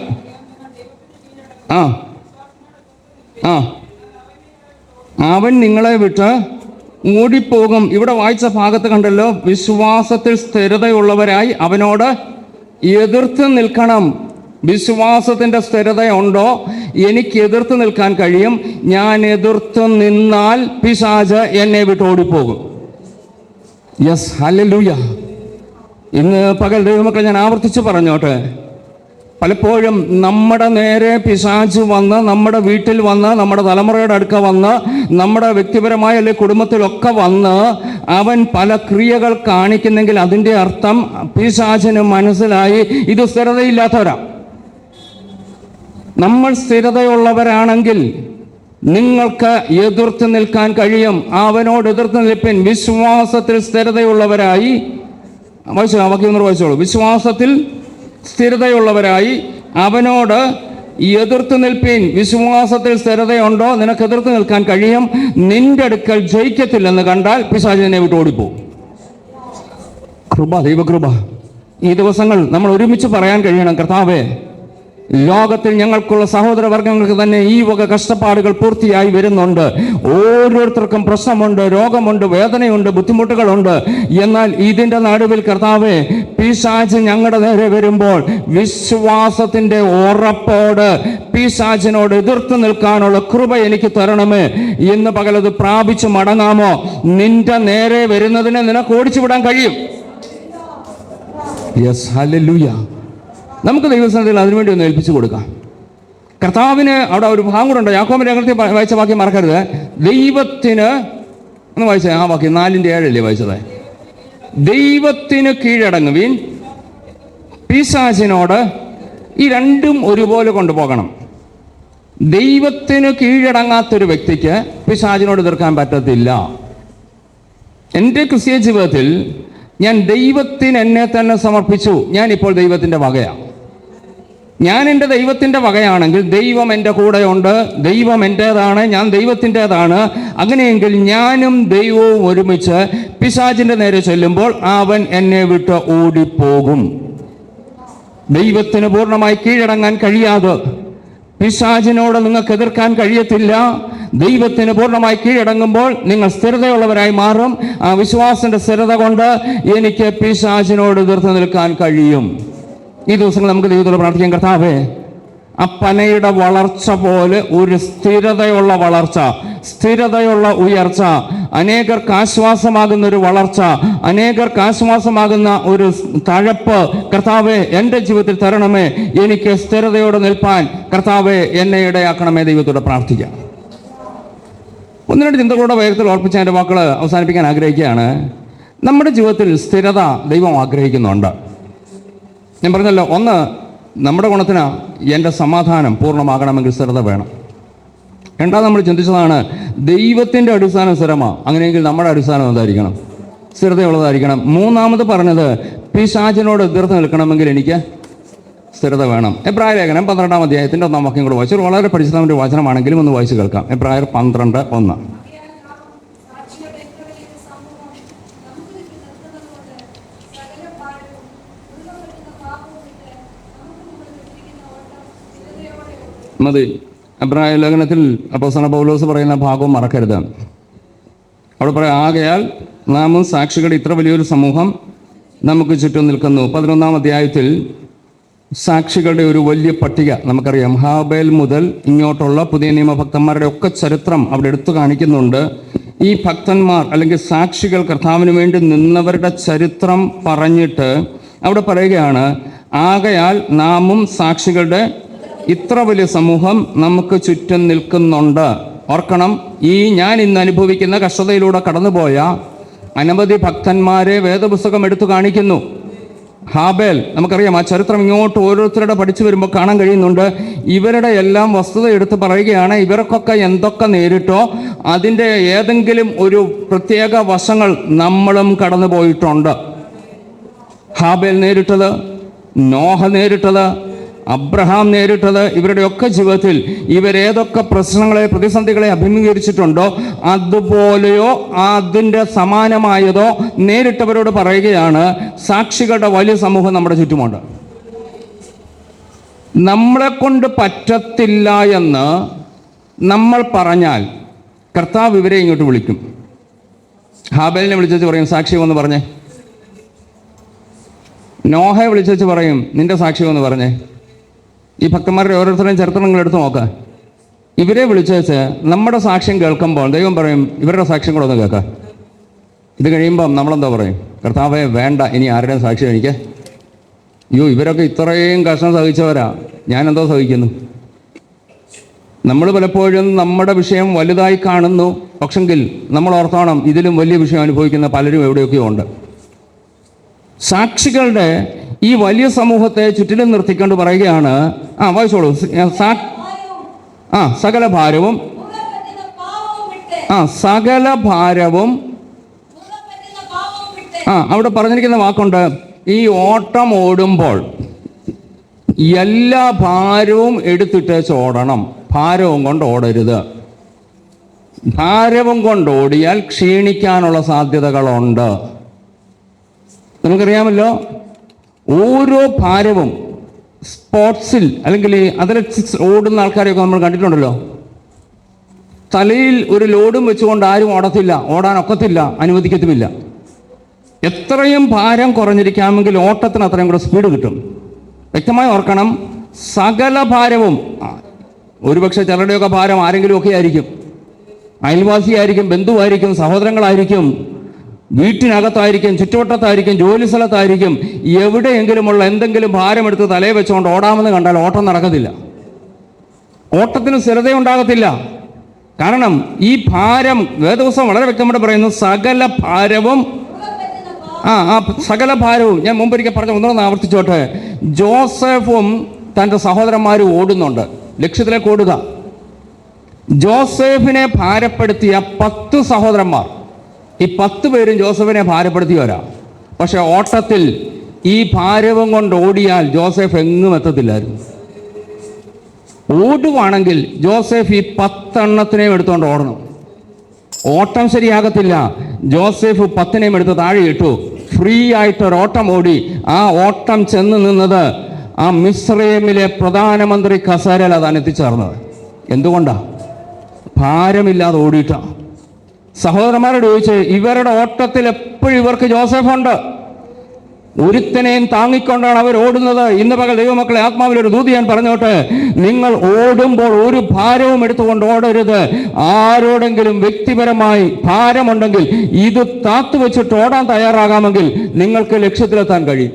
അവൻ നിങ്ങളെ വിട്ട് ഓടിപ്പോകും. ഇവിടെ വായിച്ച ഭാഗത്ത് കണ്ടല്ലോ, വിശ്വാസത്തിൽ സ്ഥിരതയുള്ളവരായി അവനോട് എതിർത്ത് നിൽക്കണം. വിശ്വാസത്തിൻ്റെ സ്ഥിരതയുണ്ടോ? എനിക്ക് എതിർത്ത് നിൽക്കാൻ കഴിയും. ഞാൻ എതിർത്ത് നിന്നാൽ പിശാച് എന്നെ വിട്ട് ഓടിപ്പോകും. Yes, hallelujah. ഇന്ന് പകൽ ദൈവമക്കളെ ഞാൻ ആവർത്തിച്ച് പറഞ്ഞോട്ടെ, പലപ്പോഴും നമ്മുടെ നേരെ പിശാച് വന്ന്, നമ്മുടെ വീട്ടിൽ വന്ന്, നമ്മുടെ തലമുറയുടെ അടുക്ക വന്ന്, നമ്മുടെ വ്യക്തിപരമായ അല്ലെങ്കിൽ കുടുംബത്തിലൊക്കെ വന്ന് അവൻ പല ക്രിയകൾ കാണിക്കുന്നെങ്കിൽ അതിൻ്റെ അർത്ഥം പിശാചിന് മനസ്സിലായി ഇത് സ്ഥിരതയില്ലാത്തവരാ. നമ്മൾ സ്ഥിരതയുള്ളവരാണെങ്കിൽ നിങ്ങൾക്ക് എതിർത്ത് നിൽക്കാൻ കഴിയും. അവനോട് എതിർത്ത് നിൽപ്പിൻ. വിശ്വാസത്തിൽ സ്ഥിരതയുള്ളവരായി വായിച്ചോ, വാക്യം വായിച്ചോളൂ. വിശ്വാസത്തിൽ സ്ഥിരതയുള്ളവരായി അവനോട് എതിർത്ത് നിൽപ്പീൻ. വിശ്വാസത്തിൽ സ്ഥിരതയുണ്ടോ? നിനക്ക് എതിർത്ത് നിൽക്കാൻ കഴിയും. നിന്റെ അടുക്കൽ ജയിക്കത്തില്ലെന്ന് കണ്ടാൽ പിശാചിനെ വിട്ട് ഓടിപ്പോകും. കൃപ, ദൈവകൃപ. ഈ ദിവസങ്ങൾ നമ്മൾ ഒരുമിച്ച് പറയാൻ കഴിയണം, കർത്താവേ, ലോകത്തിൽ ഞങ്ങൾക്കുള്ള സഹോദരവർഗങ്ങൾക്ക് തന്നെ ഈ വക കഷ്ടപ്പാടുകൾ പൂർത്തിയായി വരുന്നുണ്ട്. ഓരോരുത്തർക്കും പ്രശ്നമുണ്ട്, രോഗമുണ്ട്, വേദനയുണ്ട്, ബുദ്ധിമുട്ടുകളുണ്ട്. എന്നാൽ ഇതിൻ്റെ നടുവിൽ കർത്താവേ, പിശാച് ഞങ്ങളുടെ നേരെ വരുമ്പോൾ വിശ്വാസത്തിൻ്റെ ഉറപ്പോട് പിശാചിനോട് എതിർത്ത് നിൽക്കാനുള്ള കൃപ എനിക്ക് തരണമേ. ഇന്ന് പകലത് പ്രാപിച്ച് മടങ്ങാമോ? നിന്റെ നേരെ വരുന്നതിനെ നിനക്ക് ഓടിച്ചു വിടാൻ കഴിയും. Yes, hallelujah. നമുക്ക് ദൈവസന്നിധിയിൽ അതിനുവേണ്ടി ഒന്ന് ഏൽപ്പിച്ചു കൊടുക്കാം. കർത്താവിന് അവിടെ ഒരു ഭാഗം കൂടെ ഉണ്ട്. യാക്കോബിന്റെ ലേഖനത്തിൽ വായിച്ച വാക്യം മറക്കരുത്. ദൈവത്തിന് ഒന്ന് വായിച്ചേ, ആ വാക്യം 4:7 വായിച്ചത്. ദൈവത്തിന് കീഴടങ്ങുവിൻ, പിശാചിനോട്. ഈ രണ്ടും ഒരുപോലെ കൊണ്ടുപോകണം. ദൈവത്തിന് കീഴടങ്ങാത്തൊരു വ്യക്തിക്ക് പിശാചിനോട് എതിർക്കാൻ പറ്റത്തില്ല. എൻ്റെ ക്രിസ്തീയ ജീവിതത്തിൽ ഞാൻ ദൈവത്തിന് എന്നെ തന്നെ സമർപ്പിച്ചു. ഞാനിപ്പോൾ ദൈവത്തിൻ്റെ വകയാണ്. ഞാൻ എൻ്റെ ദൈവത്തിൻ്റെ വകയാണെങ്കിൽ ദൈവം എൻ്റെ കൂടെയുണ്ട്, ദൈവം എൻ്റേതാണ്, ഞാൻ ദൈവത്തിൻ്റേതാണ്. അങ്ങനെയെങ്കിൽ ഞാനും ദൈവവും ഒരുമിച്ച് പിശാചിൻ്റെ നേരെ ചെല്ലുമ്പോൾ അവൻ എന്നെ വിട്ട് ഓടിപ്പോകും. ദൈവത്തിന് പൂർണ്ണമായി കീഴടങ്ങാൻ കഴിയാതെ പിശാചിനോട് നിങ്ങൾക്ക് എതിർക്കാൻ കഴിയത്തില്ല. ദൈവത്തിന് പൂർണ്ണമായി കീഴടങ്ങുമ്പോൾ നിങ്ങൾ സ്ഥിരതയുള്ളവരായി മാറും. ആ വിശ്വാസത്തിന്റെ സ്ഥിരത കൊണ്ട് എനിക്ക് പിശാചിനോട് എതിർത്ത് നിൽക്കാൻ കഴിയും. ഈ ദിവസങ്ങൾ നമുക്ക് ദൈവത്തോട് പ്രാർത്ഥിക്കാം, കർത്താവേ, ആ പനയുടെ വളർച്ച പോലെ ഒരു സ്ഥിരതയുള്ള വളർച്ച, സ്ഥിരതയുള്ള ഉയർച്ച, അനേകർക്ക് ആശ്വാസമാകുന്ന ഒരു വളർച്ച, അനേകർക്ക് ആശ്വാസമാകുന്ന ഒരു തഴപ്പ് കർത്താവെ എൻ്റെ ജീവിതത്തിൽ തരണമേ. എനിക്ക് സ്ഥിരതയോടെ നിൽപ്പാൻ കർത്താവെ എന്നെ ഇടയാക്കണമേ. ദൈവത്തോട് പ്രാർത്ഥിക്കാം. ഒന്ന് രണ്ട് ചിന്തകളുടെ വേഗത്തിൽ ഓർപ്പിച്ച എൻ്റെ വാക്കുകൾ അവസാനിപ്പിക്കാൻ ആഗ്രഹിക്കുകയാണ്. നമ്മുടെ ജീവിതത്തിൽ സ്ഥിരത ദൈവം ആഗ്രഹിക്കുന്നുണ്ട്. ഞാൻ പറഞ്ഞല്ലോ, ഒന്ന്, നമ്മുടെ ഗുണത്തിന് എൻ്റെ സമാധാനം പൂർണ്ണമാകണമെങ്കിൽ സ്ഥിരത വേണം. രണ്ടാമത് നമ്മൾ ചിന്തിച്ചതാണ്, ദൈവത്തിൻ്റെ അടിസ്ഥാനം സ്ഥിരമാണ്, അങ്ങനെയെങ്കിൽ നമ്മുടെ അടിസ്ഥാനം എന്തായിരിക്കണം? സ്ഥിരതയുള്ളതായിരിക്കണം. മൂന്നാമത് പറഞ്ഞത്, പിശാചിനോട് എതിർത്ത് നിൽക്കണമെങ്കിൽ എനിക്ക് സ്ഥിരത വേണം. എബ്രായർ ലേഖനം 12-ാം അധ്യായത്തിൻ്റെ 1-ാം വാക്യം കൂടെ വായിച്ചു. വളരെ പരിശുദ്ധമായ ഒരു വചനമാണെങ്കിലും ഒന്ന് വായിച്ചു കേൾക്കാം. എബ്രായർ 12:1. മതി. എബ്രായ ലേഖനത്തിൽ അപ്പോസ്തലൻ പൗലോസ് പറയുന്ന ഭാഗവും മറക്കരുത്. അവിടെ പറയാം, ആകയാൽ നാമും സാക്ഷികളുടെ ഇത്ര വലിയൊരു സമൂഹം നമുക്ക് ചുറ്റും നിൽക്കുന്നു. 11-ാം അധ്യായത്തിൽ സാക്ഷികളുടെ ഒരു വലിയ പട്ടിക നമുക്കറിയാം. ഹാബേൽ മുതൽ ഇങ്ങോട്ടുള്ള പുതിയ നിയമ ഭക്തന്മാരുടെ ഒക്കെ ചരിത്രം അവിടെ എടുത്തു കാണിക്കുന്നുണ്ട്. ഈ ഭക്തന്മാർ അല്ലെങ്കിൽ സാക്ഷികൾ കർത്താവിന് വേണ്ടി നിന്നവരുടെ ചരിത്രം പറഞ്ഞിട്ട് അവിടെ പറയുകയാണ്, ആകയാൽ നാമും സാക്ഷികളുടെ ഇത്ര വലിയ സമൂഹം നമുക്ക് ചുറ്റും നിൽക്കുന്നുണ്ട്. ഓർക്കണം, ഞാൻ ഇന്ന് അനുഭവിക്കുന്ന കഷ്ടതയിലൂടെ കടന്നുപോയ അനവധി ഭക്തന്മാരെ വേദപുസ്തകം എടുത്തു കാണിക്കുന്നു. ഹാബേൽ, നമുക്കറിയാം, ആ ചരിത്രം ഇങ്ങോട്ട് ഓരോരുത്തരുടെ പഠിച്ചു വരുമ്പോൾ കാണാൻ കഴിയുന്നുണ്ട്. ഇവരുടെ എല്ലാം വസ്തുത എടുത്ത് പറയുകയാണ്, ഇവർക്കൊക്കെ എന്തൊക്കെ നേരിട്ടോ അതിൻ്റെ ഏതെങ്കിലും ഒരു പ്രത്യേക വശങ്ങൾ നമ്മളും കടന്നു പോയിട്ടുണ്ട്. ഹാബേൽ നേരിട്ടത്, നോഹ നേരിട്ടത്, അബ്രഹാം നേരിട്ടത്, ഇവരുടെയൊക്കെ ജീവിതത്തിൽ ഇവരേതൊക്കെ പ്രശ്നങ്ങളെ, പ്രതിസന്ധികളെ അഭിമുഖീകരിച്ചിട്ടുണ്ടോ അതുപോലെയോ അതിൻ്റെ സമാനമായതോ നേരിട്ടവരോട് പറയുകയാണ്, സാക്ഷികളുടെ വലിയ സമൂഹം നമ്മുടെ ചുറ്റുമുണ്ട്. നമ്മളെ കൊണ്ട് പറ്റത്തില്ല എന്ന് നമ്മൾ പറഞ്ഞാൽ കർത്താവ് ഇവരെ ഇങ്ങോട്ട് വിളിക്കും. ഹാബേലിനെ വിളിച്ചു പറയും, സാക്ഷി എന്ന് പറഞ്ഞേ. നോഹയെ വിളിച്ചു പറയും, നിന്റെ സാക്ഷി എന്ന് പറഞ്ഞേ. ഈ ഭക്തന്മാരുടെ ഓരോരുത്തരുടെയും ചരിത്രങ്ങൾ എടുത്ത് നോക്കുക. ഇവരെ വിളിച്ചേച്ച് നമ്മുടെ സാക്ഷ്യം കേൾക്കുമ്പോൾ ദൈവം പറയും, ഇവരുടെ സാക്ഷ്യം കൂടെ ഒന്ന് കേൾക്കുക. ഇത് കഴിയുമ്പം നമ്മളെന്താ പറയും? കർത്താവേ, വേണ്ട, ഇനി ആരുടെയും സാക്ഷ്യം എനിക്ക്. ഇവരൊക്കെ ഇത്രയും കഷ്ടം സഹിച്ചവരാ, ഞാനെന്തോ സഹിക്കുന്നു. നമ്മൾ പലപ്പോഴും നമ്മുടെ വിഷയം വലുതായി കാണുന്നു. പക്ഷെങ്കിൽ നമ്മൾ ഓർത്തോണം, ഇതിലും വലിയ വിഷയം അനുഭവിക്കുന്ന പലരും എവിടെയൊക്കെയോ ഉണ്ട്. സാക്ഷികളുടെ ഈ വലിയ സമൂഹത്തെ ചുറ്റിലും നിർത്തിക്കൊണ്ട് പറയുകയാണ്, വായിച്ചോളൂ. സകല ഭാരവും സകല ഭാരവും അവിടെ പറഞ്ഞിരിക്കുന്ന വാക്കുണ്ട്, ഈ ഓട്ടം ഓടുമ്പോൾ എല്ലാ ഭാരവും എടുത്തിട്ടേച്ച് ഓടണം. ഭാരവും കൊണ്ട് ഓടരുത്. ഭാരവും കൊണ്ട് ഓടിയാൽ ക്ഷീണിക്കാനുള്ള സാധ്യതകളുണ്ട്. നമുക്കറിയാമല്ലോ, ഓരോ ഭാരവും സ്പോർട്സിൽ അല്ലെങ്കിൽ അത്ലറ്റിക്സ് ഓടുന്ന ആൾക്കാരെയൊക്കെ നമ്മൾ കണ്ടിട്ടുണ്ടല്ലോ. തലയിൽ ഒരു ലോഡും വെച്ചുകൊണ്ട് ആരും ഓടത്തില്ല, ഓടാനൊക്കത്തില്ല, അനുവദിക്കത്തുമില്ല. എത്രയും ഭാരം കുറഞ്ഞിരിക്കാമെങ്കിൽ ഓട്ടത്തിന് അത്രയും കൂടെ സ്പീഡ് കിട്ടും. വ്യക്തമായി ഓർക്കണം, സകല ഭാരവും, ഒരുപക്ഷെ ചിലരുടെയൊക്കെ ഭാരം ആരെങ്കിലുമൊക്കെ ആയിരിക്കും, അയൽവാസിയായിരിക്കും, ബന്ധുവായിരിക്കും, സഹോദരങ്ങളായിരിക്കും, വീട്ടിനകത്തായിരിക്കും, ചുറ്റുവട്ടത്തായിരിക്കും, ജോലി സ്ഥലത്തായിരിക്കും. എവിടെയെങ്കിലുമുള്ള എന്തെങ്കിലും ഭാരമെടുത്ത് തലയെ വെച്ചുകൊണ്ട് ഓടാമെന്ന് കണ്ടാൽ ഓട്ടം നടക്കത്തില്ല, ഓട്ടത്തിന് സ്ഥിരതയുണ്ടാകത്തില്ല. കാരണം ഈ ഭാരം, വേദപുസ്തകം വളരെ വ്യക്തമായിട്ട് പറയുന്നു, സകല ഭാരവും സകല ഭാരവും. ഞാൻ മുമ്പൊരിക്കൽ പറഞ്ഞ ഒന്നുകൂടെ ആവർത്തിച്ചോട്ടെ. ജോസഫും തൻ്റെ സഹോദരന്മാരും ഓടുന്നുണ്ട്, ലക്ഷ്യത്തിലേക്ക് ഓടുക. ജോസഫിനെ ഭാരപ്പെടുത്തിയ 10 സഹോദരന്മാർ, ഈ 10 പേരും ജോസഫിനെ ഭാരപ്പെടുത്തിയവരാ. പക്ഷെ ഓട്ടത്തിൽ ഈ ഭാരവും കൊണ്ട് ഓടിയാൽ ജോസഫ് എങ്ങും എത്തത്തില്ലായിരുന്നു. ഓടുവാണെങ്കിൽ ജോസഫ് ഈ 10 എണ്ണത്തിനെയും എടുത്തുകൊണ്ട് ഓടണം. ഓട്ടം ശരിയാകത്തില്ല. ജോസഫ് 10നെയും എടുത്ത് താഴെ ഇട്ടു, ഫ്രീ ആയിട്ടൊരോട്ടം ഓടി. ആ ഓട്ടം ചെന്ന് നിന്നത് ആ മിസ്രൈമിലെ പ്രധാനമന്ത്രി കസേരയിൽ അതാണ് എത്തിച്ചേർന്നത്. എന്തുകൊണ്ടാ? ഭാരമില്ലാതെ ഓടിയിട്ടാണ്. സഹോദരന്മാരോട് ചോദിച്ച്, ഇവരുടെ ഓട്ടത്തിൽ എപ്പോഴും ഇവർക്ക് ജോസഫുണ്ട്. ഒരുത്തനെയും താങ്ങിക്കൊണ്ടാണ് അവർ ഓടുന്നത്. ഇന്ന് പകൽ ദൈവമക്കളെ, ആത്മാവിലൊരു ദൂതി ഞാൻ പറഞ്ഞോട്ടെ, നിങ്ങൾ ഓടുമ്പോൾ ഒരു ഭാരവും എടുത്തുകൊണ്ട് ഓടരുത്. ആരോടെങ്കിലും വ്യക്തിപരമായി ഭാരമുണ്ടെങ്കിൽ ഇത് താത്തു വെച്ചിട്ട് ഓടാൻ തയ്യാറാകാമെങ്കിൽ നിങ്ങൾക്ക് ലക്ഷ്യത്തിലെത്താൻ കഴിയും.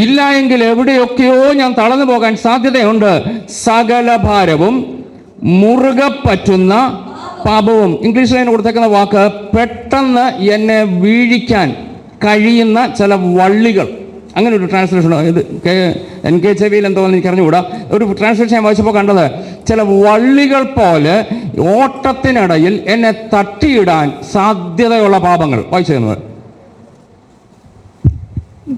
ഇല്ല എങ്കിൽ എവിടെയൊക്കെയോ ഞാൻ തളർന്നു പോകാൻ സാധ്യതയുണ്ട്. സകല ഭാരവും മുറുകെ പറ്റുന്ന പാപവും. ഇംഗ്ലീഷിൽ അതിന് കൊടുത്തേക്കുന്ന വാക്ക് പെട്ടെന്ന് എന്നെ വീഴിക്കാൻ കഴിയുന്ന ചില വള്ളികൾ. അങ്ങനെ ഒരു ട്രാൻസ്ലേഷൻ, ഇത് NKJV എന്തോന്ന് എനിക്ക് അറിഞ്ഞുകൂടാ. ഒരു ട്രാൻസ്ലേഷൻ ഞാൻ വായിച്ചപ്പോൾ കണ്ടത്, ചില വള്ളികൾ പോലെ ഓട്ടത്തിനിടയിൽ എന്നെ തട്ടിയിടാൻ സാധ്യതയുള്ള പാപങ്ങൾ. വായിച്ചു തരുന്നത്.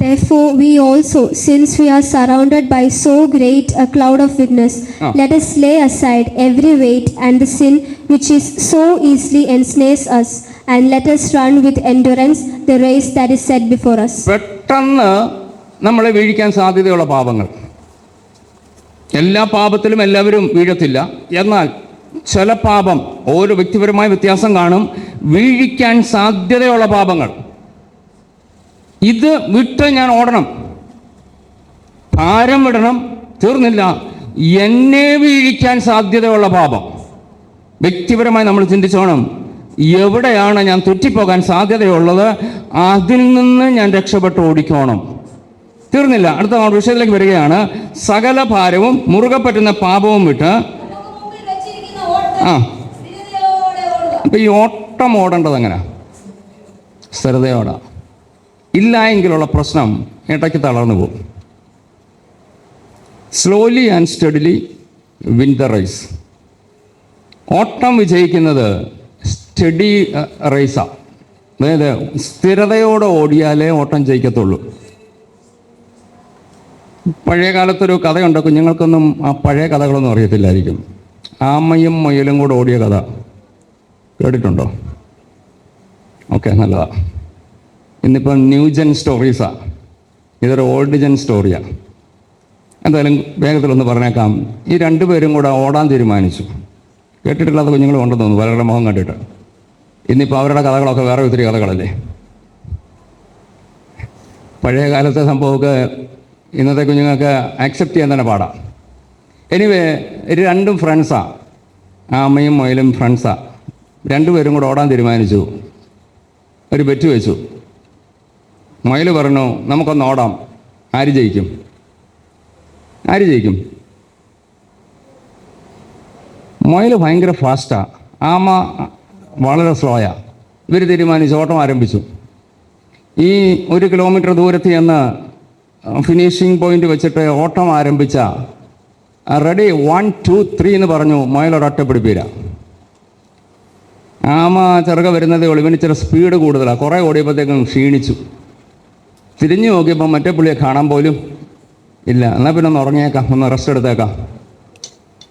Therefore, we also, since we are surrounded by so great a cloud of witness, let us lay aside every weight and the sin which is so easily ensnares us, and let us run with endurance the race that is set before us. പെട്ടെന്ന് നമ്മളെ വീഴിക്കാൻ സാധ്യതയുള്ള പാപങ്ങൾ. എല്ലാ പാപത്തിലും എല്ലാവരും വീഴത്തില്ല. എന്നാൽ ചില പാപം, ഓരോ വ്യക്തിപരമായ വ്യത്യാസം കാണും, വീഴിക്കാൻ സാധ്യതയുള്ള പാപങ്ങൾ. ഇത് വിട്ട് ഞാൻ ഓടണം, ഭാരം വിടണം. തീർന്നില്ല, എന്നെ വീഴിക്കാൻ സാധ്യതയുള്ള പാപം. വ്യക്തിപരമായി നമ്മൾ ചിന്തിച്ചോണം, എവിടെയാണ് ഞാൻ തെറ്റിപ്പോകാൻ സാധ്യതയുള്ളത്, അതിൽ നിന്ന് ഞാൻ രക്ഷപ്പെട്ട് ഓടിക്കോണം. തീർന്നില്ല, അടുത്ത വിഷയത്തിലേക്ക് വരികയാണ്. സകല ഭാരവും മുറുകെ പറ്റുന്ന പാപവും വിട്ട് അപ്പൊ ഈ ഓട്ടം ഓടേണ്ടത് എങ്ങനെ? സ്ഥിരതയോടെ. ഇല്ല എങ്കിലുള്ള പ്രശ്നം ഇടയ്ക്ക് തളർന്നു പോകും. Slowly and steadily win the race. ഓട്ടം വിജയിക്കുന്നത് സ്റ്റഡി റേസാണ്. അതായത് സ്ഥിരതയോടെ ഓടിയാലേ ഓട്ടം ജയിക്കത്തുള്ളൂ. പഴയ കാലത്തൊരു കഥയുണ്ട്, കുഞ്ഞുങ്ങൾക്കൊന്നും ആ പഴയ കഥകളൊന്നും അറിയത്തില്ലായിരിക്കും. ആമയും മുയലും കൂടെ ഓടിയ കഥ കേട്ടിട്ടുണ്ടോ? ഓക്കെ, നല്ലതാ. ഇന്നിപ്പം ന്യൂ ജെൻ സ്റ്റോറീസാണ്, ഇതൊരു ഓൾഡ് ജെൻ സ്റ്റോറിയാണ്. എന്തായാലും വേഗത്തിലൊന്ന് പറഞ്ഞേക്കാം. ഈ രണ്ടുപേരും കൂടെ ഓടാൻ തീരുമാനിച്ചു. കേട്ടിട്ടില്ലാത്ത കുഞ്ഞുങ്ങളും ഉണ്ടെന്ന് തോന്നുന്നു, പലരുടെ മുഖം കണ്ടിട്ട്. ഇന്നിപ്പോൾ അവരുടെ കഥകളൊക്കെ വേറെ ഒത്തിരി കഥകളല്ലേ. പഴയ കാലത്തെ സംഭവമൊക്കെ ഇന്നത്തെ കുഞ്ഞുങ്ങൾക്ക് ആക്സെപ്റ്റ് ചെയ്യാൻ തന്നെ പാടാം. എനിവേ, രണ്ടും ഫ്രണ്ട്സാണ്, ആമയും മുയലും ഫ്രണ്ട്സാണ്. രണ്ടുപേരും കൂടെ ഓടാൻ തീരുമാനിച്ചു. ഒരു ബെറ്റ് വെച്ചു. മുയൽ പറഞ്ഞു, നമുക്കൊന്ന് ഓടാം, ആര് ജയിക്കും? ആര് ജയിക്കും? മുയൽ ഭയങ്കര ഫാസ്റ്റാണ്, ആമ വളരെ സ്ലോയാണ്. ഇവർ തീരുമാനിച്ച് ഓട്ടം ആരംഭിച്ചു. ഈ 1 കിലോമീറ്റർ ദൂരത്ത് ചെന്ന് ഫിനിഷിംഗ് പോയിന്റ് വെച്ചിട്ട് ഓട്ടം ആരംഭിച്ച റെഡി 1 2 3 എന്ന് പറഞ്ഞു. മുയൽ ഒരൊറ്റപ്പിടിപ്പീര. ആമ ചെറുക വരുന്നതേ ഉള്ളൂ. ഇവന് ചില സ്പീഡ് കൂടുതലാണ്. കുറേ ഓടിയപ്പോഴത്തേക്കും ക്ഷീണിച്ചു. തിരിഞ്ഞു നോക്കിയപ്പോൾ മറ്റേ പുള്ളിയെ കാണാൻ പോലും ഇല്ല. എന്നാൽ പിന്നെ ഒന്ന് ഉറങ്ങിയേക്കാം, ഒന്ന് റെസ്റ്റ് എടുത്തേക്കാം.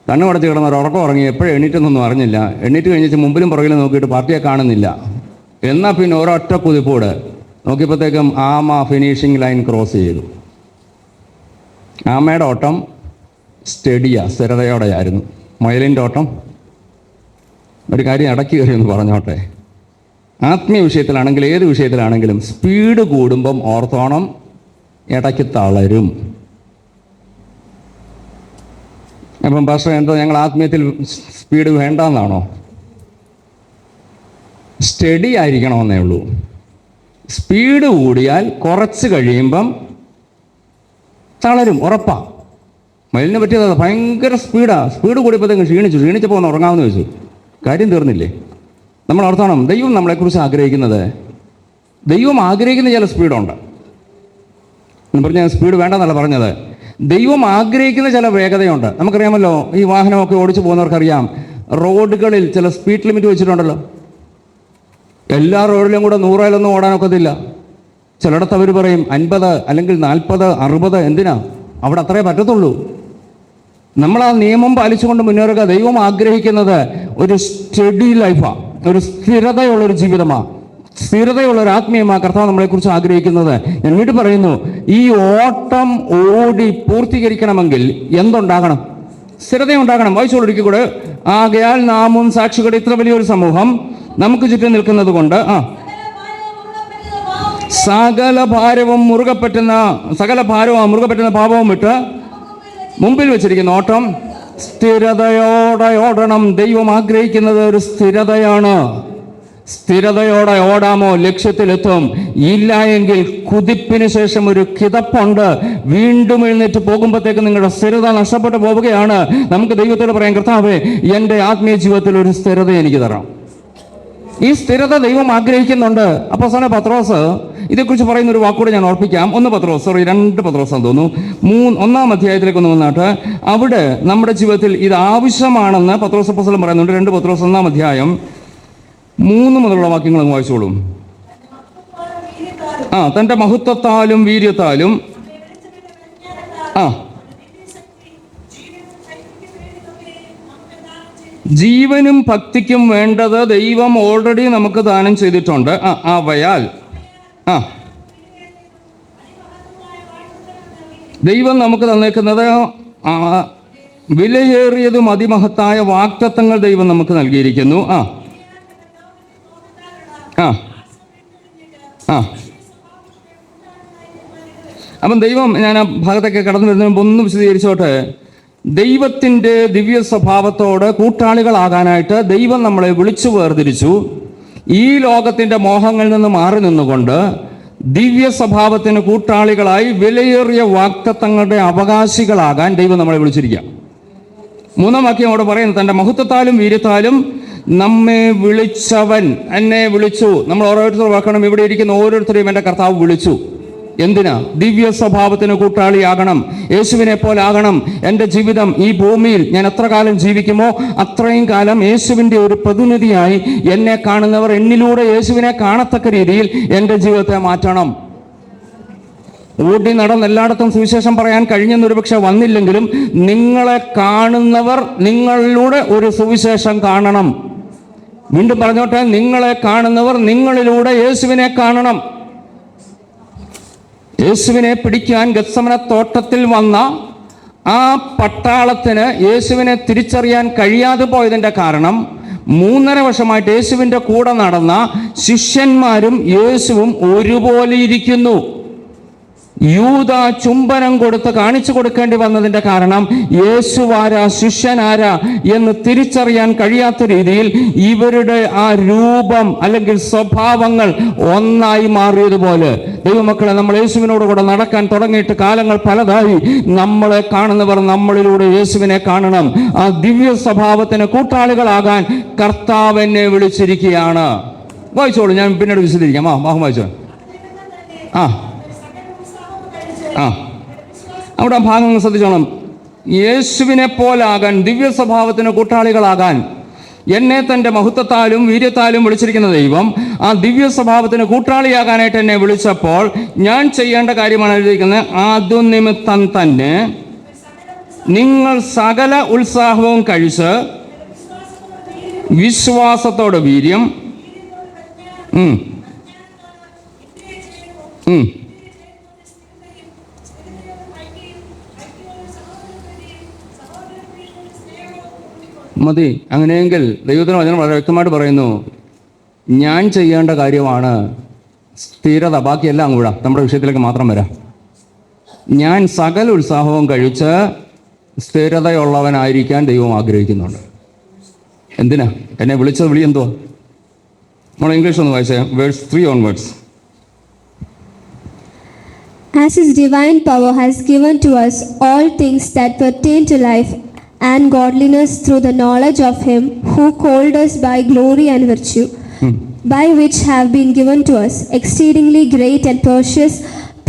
കണ്ണു അടച്ച് കിടന്നൊരു ഉറക്കം ഉറങ്ങി. എപ്പോഴും എണീറ്റെന്നൊന്നും അറിഞ്ഞില്ല. എണീറ്റ് കഴിഞ്ഞിട്ട് മുമ്പിലും പുറകിലും നോക്കിയിട്ട് പാർട്ടിയെ കാണുന്നില്ല. എന്നാൽ പിന്നെ ഒരൊറ്റ കുതിപ്പോട് നോക്കിയപ്പോഴത്തേക്കും ആമ ഫിനിഷിംഗ് ലൈൻ ക്രോസ് ചെയ്തു. ആമയുടെ ഓട്ടം സ്ഥിരതയോടെയായിരുന്നു. മുയലിൻ്റെ ഓട്ടം, ഒരു കാര്യം ഇടയ്ക്ക് കയറി ഒന്ന് പറഞ്ഞോട്ടെ, ആത്മീയ വിഷയത്തിലാണെങ്കിലും ഏത് വിഷയത്തിലാണെങ്കിലും സ്പീഡ് കൂടുമ്പം ഓർത്തോണം, ഇടയ്ക്ക് തളരും. അപ്പം പാസ്റ്റർ, എന്താ ഞങ്ങൾ ആത്മീയത്തിൽ സ്പീഡ് വേണ്ടെന്നാണോ? സ്റ്റഡി ആയിരിക്കണമെന്നേ ഉള്ളൂ. സ്പീഡ് കൂടിയാൽ കുറച്ച് കഴിയുമ്പം തളരും, ഉറപ്പാണ്. മയിലിനെ പറ്റിയത് ഭയങ്കര സ്പീഡാണ്. സ്പീഡ് കൂടിയപ്പോഴത്തേക്കും ക്ഷീണിച്ചപ്പോൾ ഒന്ന് ഉറങ്ങാമെന്ന് വെച്ചു. കാര്യം തീർന്നില്ലേ? നമ്മൾ ഓർത്തോണം, ദൈവം നമ്മളെക്കുറിച്ച് ആഗ്രഹിക്കുന്നത്, ദൈവം ആഗ്രഹിക്കുന്ന ചില സ്പീഡുണ്ട്. എന്ന് പറഞ്ഞാൽ സ്പീഡ് വേണ്ടെന്നല്ല പറഞ്ഞത്. ദൈവം ആഗ്രഹിക്കുന്ന ചില വേഗതയുണ്ട്. നമുക്കറിയാമല്ലോ, ഈ വാഹനമൊക്കെ ഓടിച്ചു പോകുന്നവർക്കറിയാം, റോഡുകളിൽ ചില സ്പീഡ് ലിമിറ്റ് വെച്ചിട്ടുണ്ടല്ലോ. എല്ലാ റോഡിലും കൂടെ 100-ലൊന്നും ഓടാനൊക്കത്തില്ല. ചിലയിടത്ത് അവർ പറയും 50 അല്ലെങ്കിൽ 40 60. എന്തിനാ? അവിടെ അത്രേ പറ്റത്തുള്ളൂ. നമ്മൾ ആ നിയമം പാലിച്ചുകൊണ്ട് മുന്നേറുക. ദൈവം ആഗ്രഹിക്കുന്നത് ഒരു സ്റ്റഡി ലൈഫാണ്, ഒരു സ്ഥിരതയുള്ളൊരു ജീവിതമാണ്, സ്ഥിരതയുള്ളൊരു ആത്മീയമാണ് കർത്താവ് നമ്മളെക്കുറിച്ച് ആഗ്രഹിക്കുന്നത്. ഞാൻ വീണ്ടും പറയുന്നു, ഈ ഓട്ടം ഓടി പൂർത്തീകരിക്കണമെങ്കിൽ എന്തുണ്ടാകണം? സ്ഥിരതയുണ്ടാകണം. വായിച്ചോളൊരിക്കൽ കൂടെ ആകയാൽ നാമും സാക്ഷികളുടെ ഇത്ര വലിയൊരു സമൂഹം നമുക്ക് ചുറ്റും നിൽക്കുന്നത് കൊണ്ട് സകല ഭാരവും മുറുകെ പറ്റുന്ന പാപവും വിട്ട് മുമ്പിൽ വെച്ചിരിക്കുന്ന ഓട്ടം സ്ഥിരതയോടെ ഓടണം. ദൈവം ആഗ്രഹിക്കുന്നത് ഒരു സ്ഥിരതയാണ്. സ്ഥിരതയോടെ ഓടാമോ ലക്ഷ്യത്തിലെത്തും. ഇല്ല എങ്കിൽ കുതിപ്പിന് ശേഷം ഒരു കിതപ്പുണ്ട്. വീണ്ടും എഴുന്നേറ്റ് പോകുമ്പോഴത്തേക്ക് നിങ്ങളുടെ സ്ഥിരത നഷ്ടപ്പെട്ടു പോവുകയാണ്. നമുക്ക് ദൈവത്തോട് പറയാം, കർത്താവേ, എൻ്റെ ആത്മീയ ജീവിതത്തിൽ ഒരു സ്ഥിരത എനിക്ക് തരാം. ഈ സ്ഥിരത ദൈവം ആഗ്രഹിക്കുന്നുണ്ട്. അപ്പോസ്തലനായ പത്രോസ് ഇതേക്കുറിച്ച് പറയുന്ന ഒരു വാക്കുകൂടെ ഞാൻ ഓർപ്പിക്കാം. 2 പത്രോസ് തോന്നുന്നു 1-ാം അധ്യായത്തിലേക്ക് ഒന്ന് വന്നിട്ട് അവിടെ നമ്മുടെ ജീവിതത്തിൽ ഇത് ആവശ്യമാണെന്ന് പത്രോസ് അപ്പോസ്തലൻ പറയുന്നുണ്ട്. 2 പത്രോസ് 1-ാം അധ്യായം 3 മുതലുള്ള വാക്യങ്ങൾ അങ്ങ് വായിച്ചോളും. തൻ്റെ മഹത്വത്താലും വീര്യത്താലും ജീവനും ഭക്തിക്കും വേണ്ടത് ദൈവം ഓൾറെഡി നമുക്ക് ദാനം ചെയ്തിട്ടുണ്ട്. അവയാൽ ദൈവം നമുക്ക് തന്നേക്കുന്നത് വിലയേറിയതും അതിമഹത്തായ വാഗ്ദത്തങ്ങൾ ദൈവം നമുക്ക് നൽകിയിരിക്കുന്നു. അപ്പം ദൈവം, ഞാൻ ആ ഭാഗത്തൊക്കെ കടന്നു വരുന്നതിന് മുമ്പ് ഒന്ന് വിശദീകരിച്ചോട്ടെ. ദൈവത്തിൻ്റെ ദിവ്യ സ്വഭാവത്തോട് കൂട്ടാളികളാകാനായിട്ട് ദൈവം നമ്മളെ വിളിച്ചു വേർതിരിച്ചു. ഈ ലോകത്തിൻ്റെ മോഹങ്ങളിൽ നിന്ന് മാറി നിന്നുകൊണ്ട് ദിവ്യ സ്വഭാവത്തിന് കൂട്ടാളികളായി വിലയേറിയ വാഗ്ദത്തങ്ങളുടെ അവകാശികളാകാൻ ദൈവം നമ്മളെ വിളിച്ചിരിക്കുക. 3-ാം വാക്യം അവിടെ പറയുന്നത്, തൻ്റെ മഹത്വത്താലും വീര്യത്താലും നമ്മെ വിളിച്ചവൻ എന്നെ വിളിച്ചു. നമ്മൾ ഓരോരുത്തരും വാക്കണം, ഇവിടെ ഇരിക്കുന്ന ഓരോരുത്തരെയും എൻ്റെ കർത്താവ് വിളിച്ചു. എന്തിനാ? ദിവ്യ സ്വഭാവത്തിന് കൂട്ടാളിയാകണം, യേശുവിനെ പോലെ ആകണം. എൻ്റെ ജീവിതം ഈ ഭൂമിയിൽ ഞാൻ എത്ര കാലം ജീവിക്കുമോ അത്രയും കാലം യേശുവിൻ്റെ ഒരു പ്രതിനിധിയായി എന്നെ കാണുന്നവർ എന്നിലൂടെ യേശുവിനെ കാണത്തക്ക രീതിയിൽ എൻ്റെ ജീവിതത്തെ മാറ്റണം. ഓടി നടന്ന് എല്ലായിടത്തും സുവിശേഷം പറയാൻ കഴിഞ്ഞെന്നൊരു പക്ഷെ വന്നില്ലെങ്കിലും നിങ്ങളെ കാണുന്നവർ നിങ്ങളിലൂടെ ഒരു സുവിശേഷം കാണണം. വീണ്ടും പറഞ്ഞോട്ടെ, നിങ്ങളെ കാണുന്നവർ നിങ്ങളിലൂടെ യേശുവിനെ കാണണം. യേശുവിനെ പിടിക്കാൻ ഗത്സമന തോട്ടത്തിൽ വന്ന ആ പട്ടാളത്തിന് യേശുവിനെ തിരിച്ചറിയാൻ കഴിയാതെ പോയതിൻ്റെ കാരണം 3.5 വർഷമായിട്ട് യേശുവിൻ്റെ കൂടെ നടന്ന ശിഷ്യന്മാരും യേശുവും ഒരുപോലെ ഇരിക്കുന്നു. യൂദ ചുംബനം കൊടുത്ത് കാണിച്ചു കൊടുക്കേണ്ടി വന്നതിൻ്റെ കാരണം യേശുവാരാ ശിഷ്യനാരാ എന്ന് തിരിച്ചറിയാൻ കഴിയാത്ത രീതിയിൽ ഇവരുടെ ആ രൂപം അല്ലെങ്കിൽ സ്വഭാവങ്ങൾ ഒന്നായി മാറിയതുപോലെ ദൈവമക്കളെ, നമ്മൾ യേശുവിനോട് കൂടെ നടക്കാൻ തുടങ്ങിയിട്ട് കാലങ്ങൾ പലതായി. നമ്മളെ കാണുന്നവർ നമ്മളിലൂടെ യേശുവിനെ കാണണം. ആ ദിവ്യ സ്വഭാവത്തിന് കൂട്ടാളികളാകാൻ കർത്താവ് എന്നെ വിളിച്ചിരിക്കുകയാണ്. വായിച്ചോളൂ, ഞാൻ പിന്നീട് വിശദീകരിക്കാം. ഭാഗം വായിച്ചോ. അവിടെ ആ ഭാഗങ്ങൾ ശ്രദ്ധിച്ചോണം. യേശുവിനെ പോലാകാൻ, ദിവ്യ സ്വഭാവത്തിന് കൂട്ടാളികളാകാൻ എന്നെ തൻ്റെ മഹത്വത്താലും വീര്യത്താലും വിളിച്ചിരിക്കുന്ന ദൈവം ആ ദിവ്യ സ്വഭാവത്തിന് കൂട്ടാളിയാകാനായിട്ട് എന്നെ വിളിച്ചപ്പോൾ ഞാൻ ചെയ്യേണ്ട കാര്യമാണ് എഴുതിയിരിക്കുന്നത്. അതുനിമിത്തം തന്നെ നിങ്ങൾ സകല ഉത്സാഹവും കഴിച്ച് വിശ്വാസത്തോടെ വീര്യം മതി. അങ്ങനെയെങ്കിൽ ദൈവത്തിന് വചനം വളരെ വ്യക്തമായിട്ട് പറയുന്നു, ഞാൻ ചെയ്യേണ്ട കാര്യമാണ് സ്ഥിരത. ബാക്കിയെല്ലാം അങ്ങ് നമ്മുടെ വിഷയത്തിലേക്ക് മാത്രം വരാം. ഞാൻ സകല ഉത്സാഹവും കഴിച്ച് സ്ഥിരതയുള്ളവനായിരിക്കാൻ ദൈവം ആഗ്രഹിക്കുന്നുണ്ട്. എന്തിനാ എന്നെ വിളിച്ചത്? വിളി എന്തുവാ? നമ്മൾ ഇംഗ്ലീഷ് ഒന്ന് വായിച്ചേ, verse 3 onwards. As his divine power has given to us all things that pertain to life and godliness through the knowledge of him who called us by glory and virtue, by which have been given to us exceedingly great and precious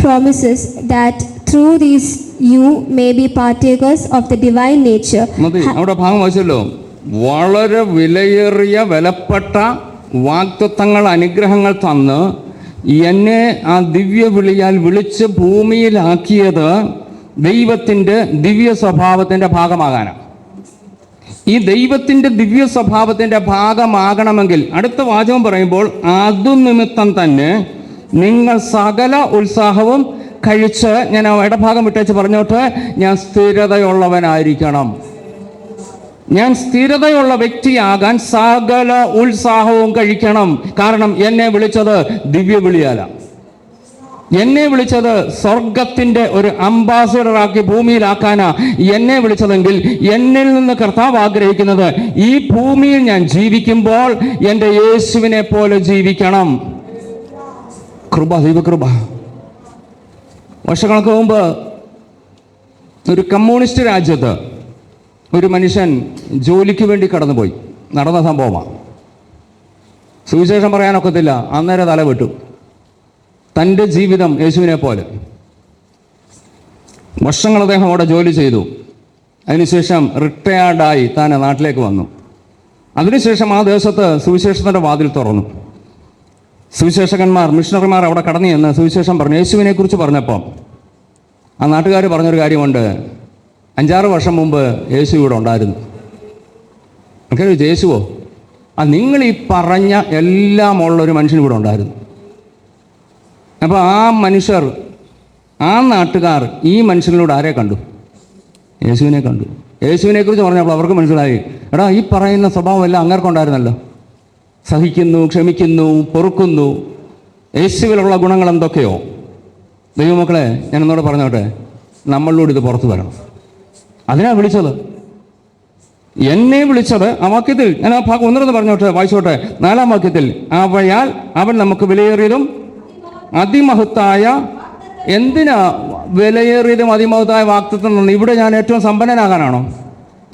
promises, that through these you may be partakers of the divine nature. അവിടെ ഭാഗം വായിച്ചല്ലോ. വളരെ വിലയേറിയ വിലപ്പെട്ട വാഗ്ദത്തങ്ങൾ, അനുഗ്രഹങ്ങൾ തന്ന് എന്നെ ആ ദിവ്യ വിളിയാൽ വിളിച്ച് ഭൂമിയിലാക്കിയത് ദൈവത്തിൻ്റെ ദിവ്യ സ്വഭാവത്തിൻ്റെ ഭാഗമാകാനാണ്. ഈ ദൈവത്തിൻ്റെ ദിവ്യ സ്വഭാവത്തിൻ്റെ ഭാഗമാകണമെങ്കിൽ അടുത്ത വാചകം പറയുമ്പോൾ അതുനിമിത്തം തന്നെ നിങ്ങൾ സകല ഉത്സാഹവും കഴിച്ച്, ഞാൻ ഇടഭാഗം വിട്ടേച്ച് പറഞ്ഞോട്ട്, ഞാൻ സ്ഥിരതയുള്ളവനായിരിക്കണം. ഞാൻ സ്ഥിരതയുള്ള വ്യക്തിയാകാൻ സകല ഉത്സാഹവും കഴിക്കണം. കാരണം എന്നെ വിളിച്ചത് ദിവ്യ വിളിയല്ല. എന്നെ വിളിച്ചത് സ്വർഗത്തിൻ്റെ ഒരു അംബാസിഡറാക്കി ഭൂമിയിലാക്കാനാ എന്നെ വിളിച്ചതെങ്കിൽ എന്നിൽ നിന്ന് കർത്താവ് ആഗ്രഹിക്കുന്നത് ഈ ഭൂമിയിൽ ഞാൻ ജീവിക്കുമ്പോൾ എൻ്റെ യേശുവിനെ പോലെ ജീവിക്കണം. കൃപ, ദൈവകൃപ. വർഷങ്ങൾക്ക് മുമ്പ് ഒരു കമ്മ്യൂണിസ്റ്റ് രാജ്യത്ത് ഒരു മനുഷ്യൻ ജോലിക്ക് വേണ്ടി കടന്നുപോയി. നടന്ന സംഭവമാണ്. സുവിശേഷം പറയാനൊക്കത്തില്ല, അന്നേരം തല വിട്ടു. തൻ്റെ ജീവിതം യേശുവിനെ പോലെ. വർഷങ്ങൾ അദ്ദേഹം അവിടെ ജോലി ചെയ്തു. അതിനുശേഷം റിട്ടയർഡായി താൻ നാട്ടിലേക്ക് വന്നു. അതിനുശേഷം ആ ദേശത്ത് സുവിശേഷത്തിൻ്റെ വാതിൽ തുറന്നു. സുവിശേഷകന്മാർ, മിഷണറിമാർ അവിടെ കടന്നു ചെന്ന് സുവിശേഷം പറഞ്ഞു. യേശുവിനെ കുറിച്ച് പറഞ്ഞപ്പോൾ ആ നാട്ടുകാർ പറഞ്ഞൊരു കാര്യമുണ്ട്. 5-6 വർഷം മുമ്പ് യേശു ഇവിടെ ഉണ്ടായിരുന്നു. എനിക്ക് യേശുവോ? നിങ്ങൾ ഈ പറഞ്ഞ എല്ലാം ഉള്ളൊരു മനുഷ്യൻ ഇവിടെ ഉണ്ടായിരുന്നു. അപ്പോൾ ആ മനുഷ്യർ, ആ നാട്ടുകാർ ഈ മനുഷ്യനിലൂടെ ആരെ കണ്ടു? യേശുവിനെ കണ്ടു. യേശുവിനെ കുറിച്ച് പറഞ്ഞപ്പോൾ അവർക്ക് മനസ്സിലായി, എടാ ഈ പറയുന്ന സ്വഭാവം എല്ലാം അങ്ങേർക്കുണ്ടായിരുന്നല്ലോ. സഹിക്കുന്നു, ക്ഷമിക്കുന്നു, പൊറുക്കുന്നു, യേശുവിലുള്ള ഗുണങ്ങൾ എന്തൊക്കെയോ. ദൈവമക്കളെ, ഞാൻ എന്നോട് പറഞ്ഞോട്ടെ, നമ്മളിലൂടെ ഇത് പുറത്തു വരണം. അതിനാ വിളിച്ചത്. എന്നെ വിളിച്ചത് ആ വാക്യത്തിൽ, ഞാൻ ആ ഭാഗം ഒന്നിരുന്ന് പറഞ്ഞോട്ടെ, വായിച്ചോട്ടെ. 4-ാം വാക്യത്തിൽ, അവയാൽ അവൻ നമുക്ക് വിലയേറിയതും അതിമഹത്തായ, എന്തിനാ വിലയേറിയതും അതിമഹത്തായ വാഗ്ദത്തം തന്നു? ഇവിടെ ഞാൻ ഏറ്റവും സമ്പന്നനാകാനാണോ?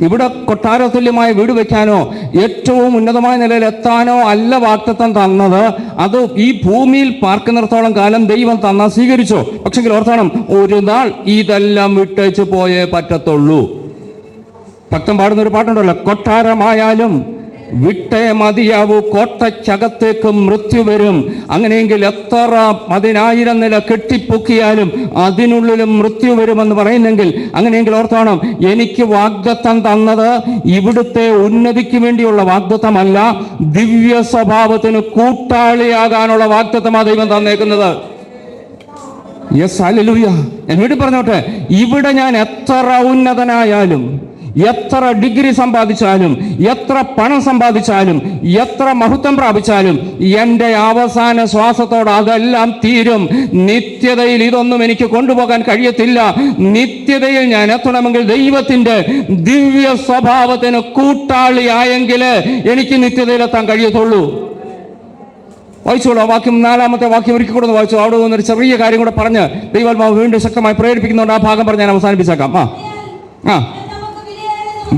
ഇവിടെ കൊട്ടാരതുല്യമായ വീട് വയ്ക്കാനോ ഏറ്റവും ഉന്നതമായ നിലയിൽ എത്താനോ അല്ല വാഗ്ദത്തം തന്നത്. അത് ഈ ഭൂമിയിൽ പാർക്കുന്നിടത്തോളം കാലം ദൈവം തന്നാൽ സ്വീകരിച്ചോ. പക്ഷെങ്കിൽ ഓർത്തണം, ഒരു നാൾ ഇതെല്ലാം വിട്ടേച്ച് പോയേ പറ്റത്തുള്ളൂ. ഭക്തൻ പാടുന്നൊരു പാട്ടുണ്ടല്ലോ, കൊട്ടാരമായാലും വിട്ടേ മതിയാവൂ, കോട്ടയ്ക്കകത്തേക്ക് മൃത്യു വരും. അങ്ങനെയെങ്കിൽ എത്ര 10,000 നില കെട്ടിപ്പൊക്കിയാലും അതിനുള്ളിലും മൃത്യു വരുമെന്ന് പറയുന്നെങ്കിൽ, അങ്ങനെയെങ്കിൽ ഓർത്തോണം, എനിക്ക് വാഗ്ദത്തം തന്നത് ഇവിടുത്തെ ഉന്നതിക്ക് വേണ്ടിയുള്ള വാഗ്ദത്തമല്ല, ദിവ്യ സ്വഭാവത്തിന് കൂട്ടാളിയാകാനുള്ള വാഗ്ദത്തമാണ് ദൈവം തന്നേക്കുന്നത്. Yes, hallelujah. ഞാൻ വീണ്ടും പറഞ്ഞോട്ടെ, ഇവിടെ ഞാൻ എത്ര ഉന്നതനായാലും, എത്ര ഡിഗ്രി സമ്പാദിച്ചാലും, എത്ര പണം സമ്പാദിച്ചാലും, എത്ര മഹത്വം പ്രാപിച്ചാലും, എൻ്റെ അവസാന ശ്വാസത്തോടെ അതെല്ലാം തീരും. നിത്യതയിൽ ഇതൊന്നും എനിക്ക് കൊണ്ടുപോകാൻ കഴിയത്തില്ല. നിത്യതയിൽ ഞാൻ എത്തണമെങ്കിൽ ദൈവത്തിൻ്റെ ദിവ്യ സ്വഭാവത്തിന് കൂട്ടാളിയായെങ്കിൽ എനിക്ക് നിത്യതയിലെത്താൻ കഴിയത്തുള്ളൂ. വായിച്ചോളൂ ആ വാക്യം, 4-ാമത്തെ വാക്യം ഒരിക്കൽ കൂടെ വായിച്ചു. അവിടെ നിന്നൊരു ചെറിയ കാര്യം കൂടെ പറഞ്ഞ് ദൈവാത്മാവ് വീണ്ടും ശക്തമായി പ്രേരിപ്പിക്കുന്നുണ്ട്. ആ ഭാഗം പറഞ്ഞ് ഞാൻ അവസാനിപ്പിച്ചേക്കാം.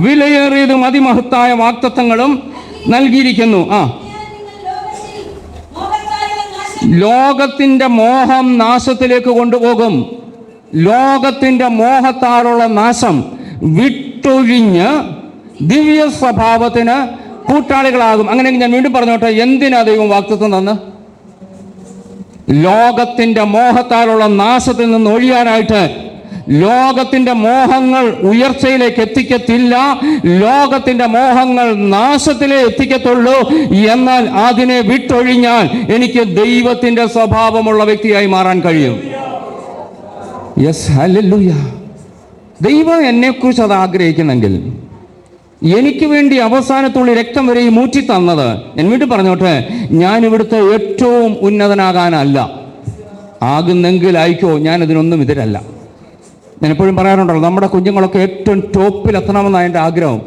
വിലയേറിയതും അതിമഹത്തായ വാഗ്ദത്തങ്ങളും നൽകിയിരിക്കുന്നു. ലോകത്തിന്റെ മോഹം നാശത്തിലേക്ക് കൊണ്ടുപോകും. ലോകത്തിന്റെ മോഹത്താലുള്ള നാശം വിട്ടൊഴിഞ്ഞ് ദിവ്യ സ്വഭാവത്തിന് കൂട്ടാളികളാകും. അങ്ങനെയെങ്കിൽ ഞാൻ വീണ്ടും പറഞ്ഞോട്ടെ, എന്തിനാ ദൈവം വാഗ്ദത്തം തന്ന്? ലോകത്തിന്റെ മോഹത്താലുള്ള നാശത്തിൽ നിന്ന് ഒഴിയാനായിട്ട്. ലോകത്തിന്റെ മോഹങ്ങൾ ഉയർച്ചയിലേക്ക് എത്തിക്കത്തില്ല, ലോകത്തിന്റെ മോഹങ്ങൾ നാശത്തിലേ എത്തിക്കത്തുള്ളൂ. എന്നാൽ അതിനെ വിട്ടൊഴിഞ്ഞാൽ എനിക്ക് ദൈവത്തിന്റെ സ്വഭാവമുള്ള വ്യക്തിയായി മാറാൻ കഴിയും. Yes, hallelujah. ദൈവം എന്നെക്കുറിച്ച് അത് ആഗ്രഹിക്കുന്നെങ്കിൽ, എനിക്ക് വേണ്ടി അവസാനത്തുള്ളി രക്തം വരെ ഈ മൂറ്റി തന്നത്, ഞാൻ വീണ്ടും പറഞ്ഞോട്ടെ, ഞാൻ ഇവിടുത്തെ ഏറ്റവും ഉന്നതനാകാനല്ല. ആകുന്നെങ്കിൽ ആയിക്കോ, ഞാൻ ഇതിനൊന്നും എതിരല്ല. ഞാൻ എപ്പോഴും പറയാറുണ്ടല്ലോ, നമ്മുടെ കുഞ്ഞുങ്ങളൊക്കെ ഏറ്റവും ടോപ്പിൽ എത്തണമെന്നാണ് എൻ്റെ ആഗ്രഹം.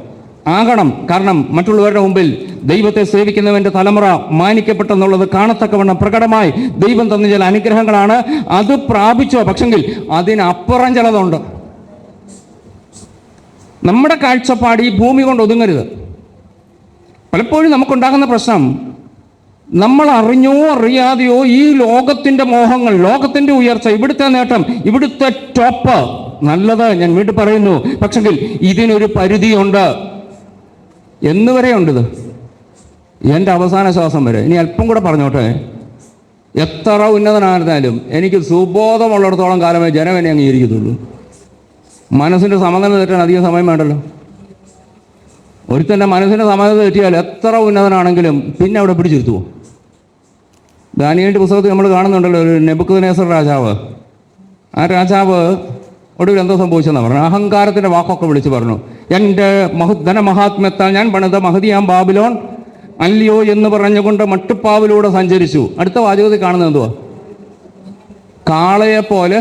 ആകണം. കാരണം മറ്റുള്ളവരുടെ മുമ്പിൽ ദൈവത്തെ സേവിക്കുന്നവൻ്റെ തലമുറ മാനിക്കപ്പെട്ടെന്നുള്ളത് കാണത്തക്കവണ്ണം പ്രകടമായി ദൈവം തന്ന ചില അനുഗ്രഹങ്ങളാണ്. അത് പ്രാപിച്ചോ, പക്ഷെങ്കിൽ അതിനപ്പുറം ചിലതുണ്ട്. നമ്മുടെ കാഴ്ചപ്പാട് ഈ ഭൂമി കൊണ്ട് ഒതുങ്ങരുത്. പലപ്പോഴും നമുക്കുണ്ടാകുന്ന പ്രശ്നം, നമ്മൾ അറിഞ്ഞോ അറിയാതെയോ ഈ ലോകത്തിൻ്റെ മോഹങ്ങൾ, ലോകത്തിൻ്റെ ഉയർച്ച, ഇവിടുത്തെ നേട്ടം, ഇവിടുത്തെ ടോപ്പ് നല്ലത്, ഞാൻ വീണ്ടും പറയുന്നു, പക്ഷെങ്കിൽ ഇതിനൊരു പരിധിയുണ്ട്. എന്നുവരെയുണ്ട് ഇത്? എൻ്റെ അവസാന ശ്വാസം വരെ. ഇനി അല്പം കൂടെ പറഞ്ഞോട്ടെ, എത്ര ഉന്നതനായിരുന്നാലും എനിക്ക് സുബോധമുള്ളിടത്തോളം കാലമേ ജനം എന്നെ അംഗീകരിക്കത്തുള്ളൂ. മനസ്സിൻ്റെ സമനില തെറ്റാൻ അധികം സമയം വേണ്ടല്ലോ. ഒരുത്തൻ്റെ മനസ്സിൻ്റെ സമനില തെറ്റിയാൽ എത്ര ഉന്നതനാണെങ്കിലും പിന്നെ അവിടെ പിടിച്ചിരുത്തുമോ? ദാനിയേലിൻ്റെ പുസ്തകത്തിൽ നമ്മൾ കാണുന്നുണ്ടല്ലോ, ഒരു നെബൂഖദ്നേസർ രാജാവ്. ആ രാജാവ് ഒടുവിൽ എന്തോ സംഭവിച്ചെന്നാണ് പറഞ്ഞു. അഹങ്കാരത്തിൻ്റെ വാക്കൊക്കെ വിളിച്ച് പറഞ്ഞു, എൻ്റെ ധനമഹാത്മ്യത്താൽ ഞാൻ പണിത മഹതിയാം ബാബിലോൺ അല്ലയോ എന്ന് പറഞ്ഞുകൊണ്ട് മട്ടുപ്പാവിലൂടെ സഞ്ചരിച്ചു. അടുത്ത വാചകത്തിൽ കാണുന്നത് എന്തുവാ? കാളയെപ്പോലെ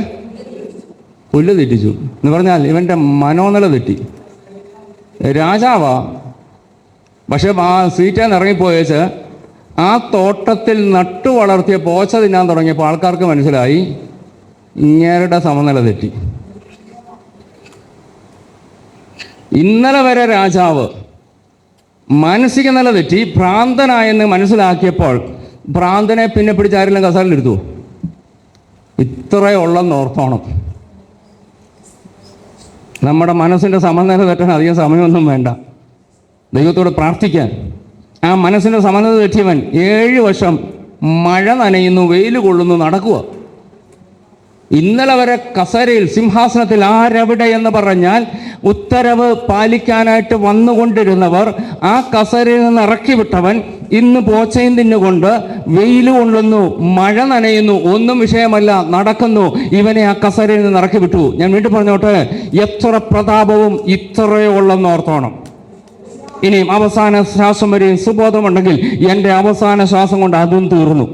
പുല്ല് തെറ്റിച്ചു എന്ന് പറഞ്ഞാൽ ഇവൻ്റെ മനോനില തെറ്റി. രാജാവാ, പക്ഷെ ആ സീറ്റിൽ നിന്ന് ഇറങ്ങിപ്പോയേച്ച് ആ തോട്ടത്തിൽ നട്ടു വളർത്തിയ പോച്ച തിന്നാൻ തുടങ്ങിയപ്പോൾ ആൾക്കാർക്ക് മനസ്സിലായി ഇങ്ങേരുടെ സമനില തെറ്റി. ഇന്നലെ വരെ രാജാവ് മാനസിക നില തെറ്റി ഭ്രാന്തനായെന്ന് മനസ്സിലാക്കിയപ്പോൾ ഭ്രാന്തനെ പിന്നെ പിടിച്ച് ആരെങ്കിലും കസാലിലെടുത്തു? ഇത്രയുള്ളെന്ന് ഓർത്തോണം. നമ്മുടെ മനസ്സിൻ്റെ സമനില തെറ്റാൻ അധികം സമയമൊന്നും വേണ്ട. ദൈവത്തോട് പ്രാർത്ഥിക്കാൻ. ആ മനസ്സിൻ്റെ സമനില തെറ്റിയവൻ 7 വർഷം മഴ നനയുന്നു, വെയിൽ കൊള്ളുന്നു, നടക്കുക. ഇന്നലെ വരെ കസേരയിൽ സിംഹാസനത്തിൽ ആരെവിടെ എന്ന് പറഞ്ഞാൽ ഉത്തരവ് പാലിക്കാനായിട്ട് വന്നുകൊണ്ടിരുന്നവർ ആ കസേരയിൽ നിന്ന് ഇറക്കി വിട്ടവൻ ഇന്ന് പോച്ചയും തിന്നുകൊണ്ട് വെയിൽ കൊള്ളുന്നു, മഴ നനയുന്നു, ഒന്നും വിഷയമല്ല, നടക്കുന്നു. ഇവനെ ആ കസേരയിൽ നിന്ന് ഇറക്കി വിട്ടു. ഞാൻ വീണ്ടും പറഞ്ഞോട്ടെ, എത്ര പ്രതാപവും ഇത്രയേ ഉള്ളെന്ന് ഓർത്തോണം. ഇനിയും അവസാന ശ്വാസം വരെയും സുബോധമുണ്ടെങ്കിൽ എൻ്റെ അവസാന ശ്വാസം കൊണ്ട് അതും തീർന്നു.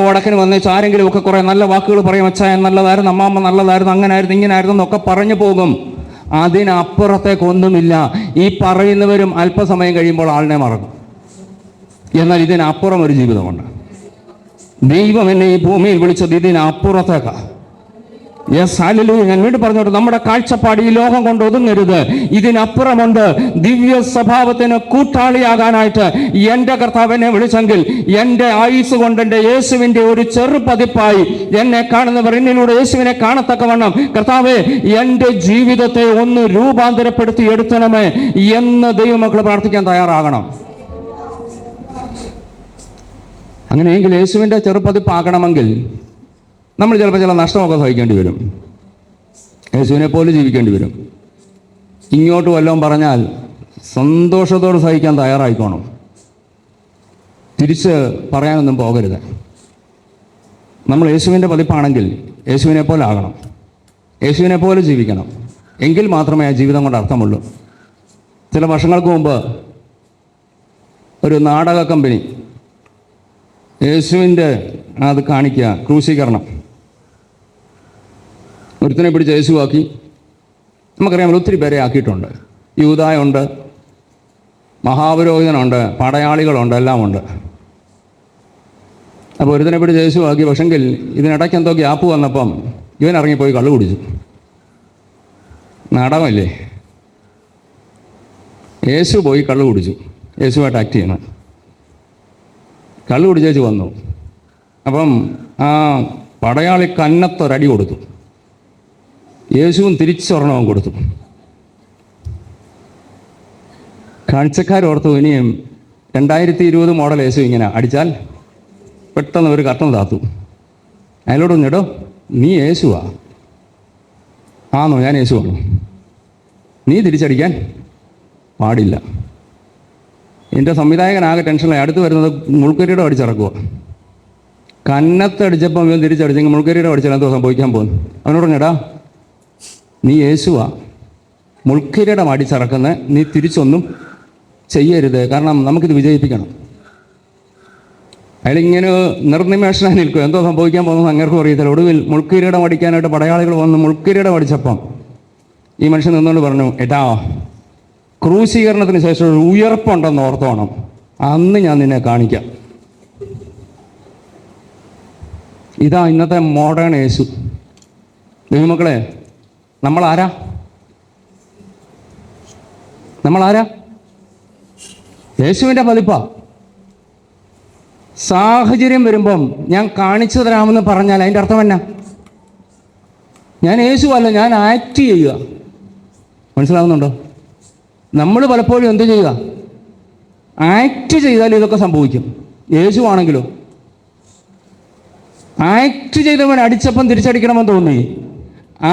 വടക്കിന് വന്നേച്ച് ആരെങ്കിലും ഒക്കെ കുറേ നല്ല വാക്കുകൾ പറയും, അച്ചായൻ നല്ലതായിരുന്നു, അമ്മാമ്മ നല്ലതായിരുന്നു, അങ്ങനായിരുന്നു ഇങ്ങനായിരുന്നു എന്നൊക്കെ പറഞ്ഞു പോകും. അതിനപ്പുറത്തേക്കൊന്നുമില്ല. ഈ പറയുന്നവരും അല്പസമയം കഴിയുമ്പോൾ ആളിനെ മറക്കും. എന്നാൽ ഇതിനപ്പുറം ഒരു ജീവിതമുണ്ട്. ദൈവം എന്നെ ഈ ഭൂമിയിൽ വിളിച്ചത് ഇതിനപ്പുറത്തേക്കാണ്. Yes, hallelujah. ഞാൻ വീണ്ടും പറഞ്ഞോട്ടെ, നമ്മുടെ കാഴ്ചപ്പാട് ഈ ലോകം കൊണ്ട് ഒതുങ്ങരുത്. ഇതിനപ്പുറമുണ്ട്. ദിവ്യ സ്വഭാവത്തിന് കൂട്ടാളിയാകാനായിട്ട് എൻ്റെ കർത്താവ് എന്നെ വിളിച്ചെങ്കിൽ എൻ്റെ ആയുസ് കൊണ്ട് എൻ്റെ യേശുവിൻ്റെ ഒരു ചെറുപതിപ്പായി എന്നെ കാണുന്നവർ എന്നിലൂടെ യേശുവിനെ കാണത്തക്കവണ്ണം കർത്താവേ എൻ്റെ ജീവിതത്തെ ഒന്ന് രൂപാന്തരപ്പെടുത്തി എടുത്തണമേ എന്ന് ദൈവമക്കൾ പ്രാർത്ഥിക്കാൻ തയ്യാറാകണം. അങ്ങനെയെങ്കിൽ യേശുവിൻ്റെ ചെറുപതിപ്പാകണമെങ്കിൽ നമ്മൾ ചിലപ്പോൾ ചില നഷ്ടമൊക്കെ സഹിക്കേണ്ടി വരും. യേശുവിനെ പോലെ ജീവിക്കേണ്ടി വരും. ഇങ്ങോട്ട് വല്ലതും പറഞ്ഞാൽ സന്തോഷത്തോടെ സഹിക്കാൻ തയ്യാറായിക്കോണം. തിരിച്ച് പറയാനൊന്നും പോകരുത്. നമ്മൾ യേശുവിൻ്റെ പതിപ്പാണെങ്കിൽ യേശുവിനെ പോലെ ആകണം, യേശുവിനെ പോലെ ജീവിക്കണം. എങ്കിൽ മാത്രമേ ആ ജീവിതം കൊണ്ട് അർത്ഥമുള്ളൂ. ചില വർഷങ്ങൾക്ക് മുമ്പ് ഒരു നാടക കമ്പനി യേശുവിൻ്റെ അത് കാണിക്കുക, ക്രൂശീകരണം, ഒരുത്തനെ പിടിച്ച് യേശുവാക്കി. നമുക്കറിയാമല്ലോ, ഒത്തിരി പേരെ ആക്കിയിട്ടുണ്ട്. യൂദായുണ്ട്, മഹാപുരോഹിതനുണ്ട്, പടയാളികളുണ്ട്, എല്ലാം ഉണ്ട്. അപ്പോൾ ഒരുത്തനെ പിടിച്ച് യേശുവാക്കി. പക്ഷെങ്കിൽ ഇതിനിടയ്ക്ക് എന്തോ ഗ്യാപ്പ് വന്നപ്പം ഇവൻ ഇറങ്ങിപ്പോയി കള്ളു കുടിച്ചു. നാടകമല്ലേ? യേശു പോയി കള്ളു കുടിച്ചു, യേശുവായിട്ട് ആക്ട് ചെയ്യണം. കള്ളു കുടിച്ചേച്ച് വന്നു. അപ്പം ആ പടയാളി കന്നത്തൊരടി കൊടുത്തു. യേശുവും തിരിച്ചൊരെണ്ണവും കൊടുത്തു. കാഴ്ചക്കാരോർത്തു ഇനിയും 2020 മോഡൽ യേശു ഇങ്ങനെ അടിച്ചാൽ പെട്ടെന്ന് ഒരു കർട്ടൻ താത്തു. അയാളോട് പറഞ്ഞിടോ, നീ യേശുവാ? ആണോ? ഞാൻ യേശുവാണോ? നീ തിരിച്ചടിക്കാൻ പാടില്ല. എൻ്റെ സംവിധായകനാകെ ടെൻഷനായി. അടുത്ത് വരുന്നത് മുൾക്കരിയുടെ അടിച്ചിറക്കുക. കന്നത്തടിച്ചപ്പം ഇവൻ തിരിച്ചടിച്ചെങ്കിൽ മുൾക്കരിയുടെ അടിച്ചാൽ എന്തോ സംഭവിക്കാൻ പോകുന്നു. അവനോട് പറഞ്ഞടാ, നീ യേശുവാ, മുൾക്കരിയുടെ അടിച്ചിറക്കുന്ന, നീ തിരിച്ചൊന്നും ചെയ്യരുത്, കാരണം നമുക്കിത് വിജയിപ്പിക്കണം. അയാളിങ്ങനെ നിർനിമേഷനായി നിൽക്കും. എന്തോ സംഭവിക്കാൻ പോകുന്നത് അങ്ങേർക്കും അറിയത്തില്ല. ഒടുവിൽ മുൾക്കിരീടം അടിക്കാനായിട്ട് പടയാളികൾ വന്ന് മുൾക്കിരീടം അടിച്ചപ്പം ഈ മനുഷ്യൻ നിന്നുകൊണ്ട് പറഞ്ഞു, ഏട്ടാ, ക്രൂശീകരണത്തിന് ശേഷം ഒരു ഉയർപ്പുണ്ടെന്ന് ഓർത്തോണം, അന്ന് ഞാൻ നിന്നെ കാണിക്കാം. ഇതാ ഇന്നത്തെ മോഡേൺ യേശു. ദൈവമക്കളെ, നമ്മളാരാ? യേശുവിൻ്റെ പതിപ്പാ. സാഹചര്യം വരുമ്പം ഞാൻ കാണിച്ചു തരാമെന്ന് പറഞ്ഞാൽ അതിൻ്റെ അർത്ഥം എന്നാ? ഞാൻ യേശു അല്ല, ഞാൻ ആക്ട് ചെയ്യുക. മനസ്സിലാവുന്നുണ്ടോ? നമ്മൾ പലപ്പോഴും എന്ത് ചെയ്യുക? ആക്ട് ചെയ്താൽ ഇതൊക്കെ സംഭവിക്കും. യേശു ആണെങ്കിലോ, ആക്ട് ചെയ്തവൻ അടിച്ചപ്പം തിരിച്ചടിക്കണമെന്ന് തോന്നി.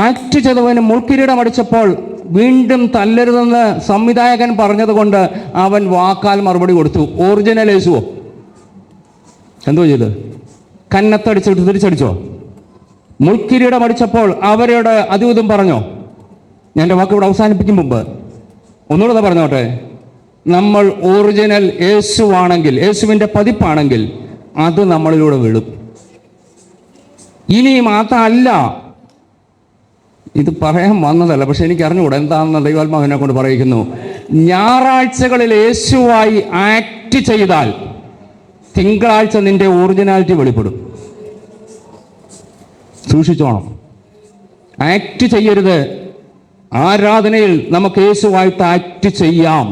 ആക്ട് ചെയ്തവന് മുൾക്കിരീടം അടിച്ചപ്പോൾ വീണ്ടും തല്ലരുതെന്ന് സംവിധായകൻ പറഞ്ഞതുകൊണ്ട് അവൻ വാക്കാൽ മറുപടി കൊടുത്തു. ഒറിജിനൽ യേശുവോ? എന്തോ ചെയ്ത്? കന്നത്തടിച്ചിട്ട് തിരിച്ചടിച്ചോ? മുൾക്കിരീടം അടിച്ചപ്പോൾ അവരോട് അതും ഇതും പറഞ്ഞോ? ഞാൻ എൻ്റെ വാക്ക് ഇവിടെ അവസാനിപ്പിക്കും മുമ്പ് ഒന്നുകൂടെ പറഞ്ഞോട്ടെ, നമ്മൾ ഒറിജിനൽ യേശുവാണെങ്കിൽ, യേശുവിൻ്റെ പതിപ്പാണെങ്കിൽ അത് നമ്മളിലൂടെ വിടും. ഇനിയും അതല്ല, ഇത് പറയാൻ വന്നതല്ല, പക്ഷെ എനിക്ക് അറിഞ്ഞുകൂടാ എന്താണെന്ന് ദൈവാത്മാവിനെ കൊണ്ട് പറയിക്കുന്നു. ഞായറാഴ്ചകളിൽ യേശുവായി ആക്ട് ചെയ്താൽ തിങ്കളാഴ്ച നിന്റെ ഒറിജിനാലിറ്റി വെളിപ്പെടും. സൂക്ഷിച്ചോണം, ആക്ട് ചെയ്യരുത്. ആരാധനയിൽ നമുക്ക് യേശുവായിട്ട് ആക്ട് ചെയ്യാം,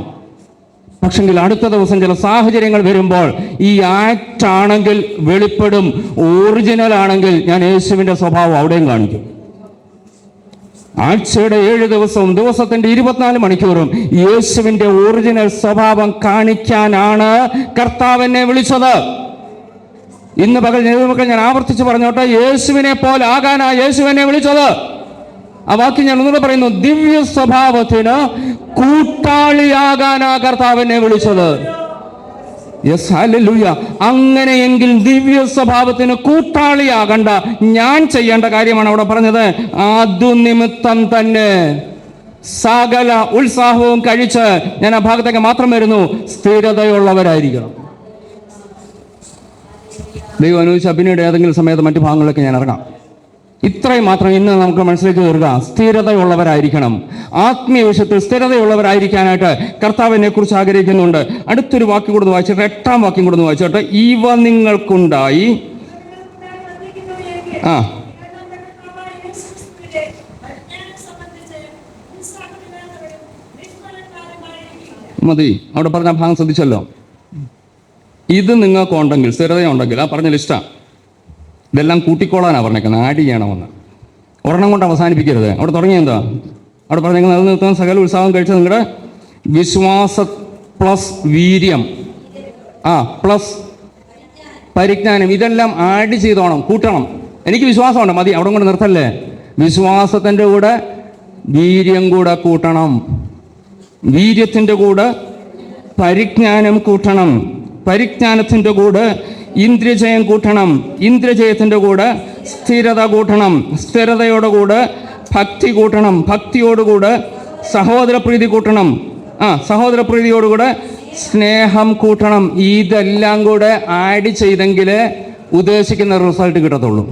പക്ഷെങ്കിൽ അടുത്ത ദിവസം ചില സാഹചര്യങ്ങൾ വരുമ്പോൾ ഈ ആക്ട് ആണെങ്കിൽ വെളിപ്പെടും. ഒറിജിനൽ ആണെങ്കിൽ ഞാൻ യേശുവിൻ്റെ സ്വഭാവം അവിടെയും കാണിക്കും. ആഴ്ചയുടെ 7 ദിവസവും ദിവസത്തിന്റെ 24 മണിക്കൂറും യേശുവിൻ്റെ ഒറിജിനൽ സ്വഭാവം കാണിക്കാനാണ് കർത്താവ് എന്നെ വിളിച്ചത്. ഇന്ന് പകൽ ഞാൻ ആവർത്തിച്ച് പറഞ്ഞോട്ടെ, യേശുവിനെ പോലെ ആകാനാ യേശു എന്നെ വിളിച്ചത്. ആ വാക്യം ഞാൻ ഒന്നുകൂടെ പറയുന്നു, ദിവ്യ സ്വഭാവത്തിന് കൂട്ടാളിയാകാനാ കർത്താവ് എന്നെ വിളിച്ചത്. Yes, hallelujah. അങ്ങനെയെങ്കിൽ ദിവ്യ സ്വഭാവത്തിന് കൂട്ടാളിയാകണ്ട ഞാൻ ചെയ്യേണ്ട കാര്യമാണ് അവിടെ പറഞ്ഞത്. അതു നിമിത്തം തന്നെ സകല ഉത്സാഹവും കഴിച്ച്, ഞാൻ ആ ഭാഗത്തേക്ക് മാത്രം വരുന്നു, സ്ഥിരതയുള്ളവരായിരിക്കണം. ദൈവം അനുവദിച്ച പിന്നീട് ഏതെങ്കിലും സമയത്ത് മറ്റു ഭാഗങ്ങളിലേക്ക് ഞാൻ ഇറങ്ങാം. ഇത്രയും മാത്രം ഇന്ന് നമുക്ക് മനസ്സിലേക്ക് തീർക്കുക. സ്ഥിരതയുള്ളവരായിരിക്കണം. ആത്മീയ വിഷയത്തിൽ സ്ഥിരതയുള്ളവരായിരിക്കാനായിട്ട് കർത്താവിനെ കുറിച്ച് ആഗ്രഹിക്കുന്നുണ്ട്. അടുത്തൊരു വാക്യം കൂടെ വായിച്ചിട്ട്, 8-ാം വാക്യം കൂടെ വായിച്ചോട്ടെ. ഇവ നിങ്ങൾക്കുണ്ടായി മതി. അവിടെ പറഞ്ഞ ഭാഗം ശ്രദ്ധിച്ചല്ലോ. ഇത് നിങ്ങൾക്കുണ്ടെങ്കിൽ, സ്ഥിരതയുണ്ടെങ്കിൽ, ആ പറഞ്ഞ ലിസ്റ്റാ. ഇതെല്ലാം കൂട്ടിക്കോളാനാണ് പറഞ്ഞേക്കുന്നത്, ആഡ് ചെയ്യണമെന്ന്. ഒരെണ്ണം കൊണ്ട് അവസാനിപ്പിക്കരുത്. അവിടെ തുടങ്ങിയെന്താ അവിടെ പറഞ്ഞേക്കുന്നത്? അത് നിർത്താൻ സകല ഉത്സാഹം കഴിച്ച നിങ്ങളുടെ വിശ്വാസ പ്ലസ് വീര്യം, പ്ലസ് പരിജ്ഞാനം, ഇതെല്ലാം ആഡ് ചെയ്തോണം, കൂട്ടണം. എനിക്ക് വിശ്വാസമുണ്ട്, മതി, അവിടെ കൊണ്ട് നിർത്തല്ലേ. വിശ്വാസത്തിൻ്റെ കൂടെ വീര്യം കൂടെ കൂട്ടണം, വീര്യത്തിൻ്റെ കൂടെ പരിജ്ഞാനം കൂട്ടണം, പരിജ്ഞാനത്തിൻ്റെ കൂടെ ഇന്ദ്രിയജയം കൂട്ടണം, ഇന്ദ്രിയജയത്തിൻ്റെ കൂടെ സ്ഥിരത കൂട്ടണം, സ്ഥിരതയോടെ കൂടെ ഭക്തി കൂട്ടണം, ഭക്തിയോടുകൂടെ സഹോദരപ്രീതി കൂട്ടണം, സഹോദരപ്രീതിയോടുകൂടെ സ്നേഹം കൂട്ടണം. ഇതെല്ലാം കൂടെ ആഡ് ചെയ്തെങ്കിലേ ഉദ്ദേശിക്കുന്ന റിസൾട്ട് കിട്ടത്തുള്ളൂ.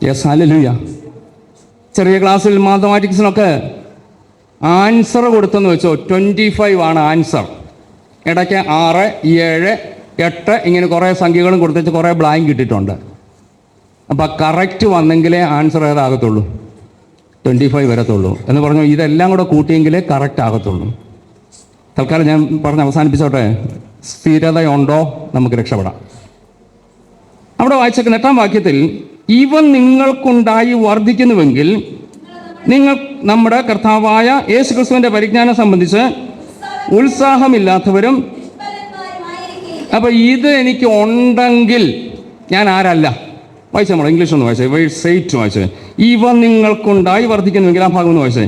Yes, hallelujah. ചെറിയ ക്ലാസ്സിൽ മാത്തമാറ്റിക്സിനൊക്കെ ആൻസർ കൊടുത്തെന്ന് വെച്ചോ, 25 ആണ് ആൻസർ. ഇടയ്ക്ക് 6, 7, 8 ഇങ്ങനെ കുറേ സംഖ്യകളും കൊടുത്തിട്ട് കുറേ ബ്ലാങ്ക് കിട്ടിയിട്ടുണ്ട്. അപ്പോൾ കറക്റ്റ് വന്നെങ്കിലേ ആൻസർ ഏതാകത്തുള്ളൂ, 25 വരത്തുള്ളൂ എന്ന് പറഞ്ഞു. ഇതെല്ലാം കൂടെ കൂട്ടിയെങ്കിലേ കറക്റ്റ് ആകത്തുള്ളൂ. തൽക്കാലം ഞാൻ പറഞ്ഞ് അവസാനിപ്പിച്ചോട്ടെ. സ്ഥിരതയുണ്ടോ നമുക്ക് രക്ഷപ്പെടാം. അവിടെ വായിച്ചേക്കുന്ന 8-ാം വാക്യത്തിൽ, ഇവ നിങ്ങൾക്കുണ്ടായി വർദ്ധിക്കുന്നുവെങ്കിൽ നിങ്ങൾ നമ്മുടെ കർത്താവായ യേശു ക്രിസ്തുവിൻ്റെ പരിജ്ഞാനം സംബന്ധിച്ച് ഉത്സാഹമില്ലാത്തവരും. അപ്പോൾ ഇത് എനിക്ക് ഉണ്ടെങ്കിൽ ഞാൻ ആരല്ല? വായിച്ചേ, നമ്മൾ ഇംഗ്ലീഷ് ഒന്ന് വായിച്ചേ, വേഴ്സ് 8 വായിച്ചേ. ഇവ നിങ്ങൾക്കുണ്ടായി വർദ്ധിക്കുന്നുവെങ്കിൽ, ആ ഭാഗം ഒന്ന് വായിച്ചേ.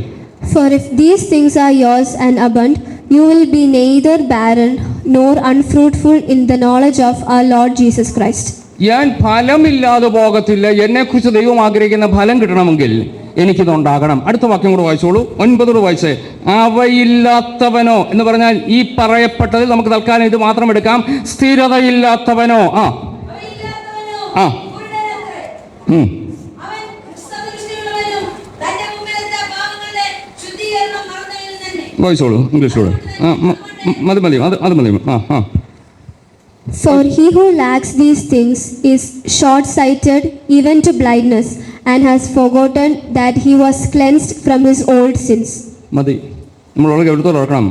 For if these things are yours and abund, you will be neither barren nor unfruitful in the knowledge of our Lord Jesus Christ. ഞാൻ ഫലമില്ലാതെ പോകത്തില്ല. എന്നെക്കുറിച്ച് ദൈവം ആഗ്രഹിക്കുന്ന ഫലം കിട്ടണമെങ്കിൽ എനിക്കിതുണ്ടാകണം. അടുത്ത വാക്യം കൂടെ വായിച്ചോളൂ, 9 വായിച്ചേ. അവയില്ലാത്തവനോ എന്ന് പറഞ്ഞാൽ ഈ പറയപ്പെട്ടതിൽ നമുക്ക് തൽക്കാലം ഇത് മാത്രം എടുക്കാം. സ്ഥിരതയില്ലാത്തവനോ, വായിച്ചോളൂ ഇംഗ്ലീഷിലൂടെ. മതി മതി, അത് മതി. For he who lacks these things is short-sighted even to blindness, and has forgotten that he was cleansed from his old sins. മതി, നമ്മളൊക്കെ എടുത്തോളം ഓർക്കണം.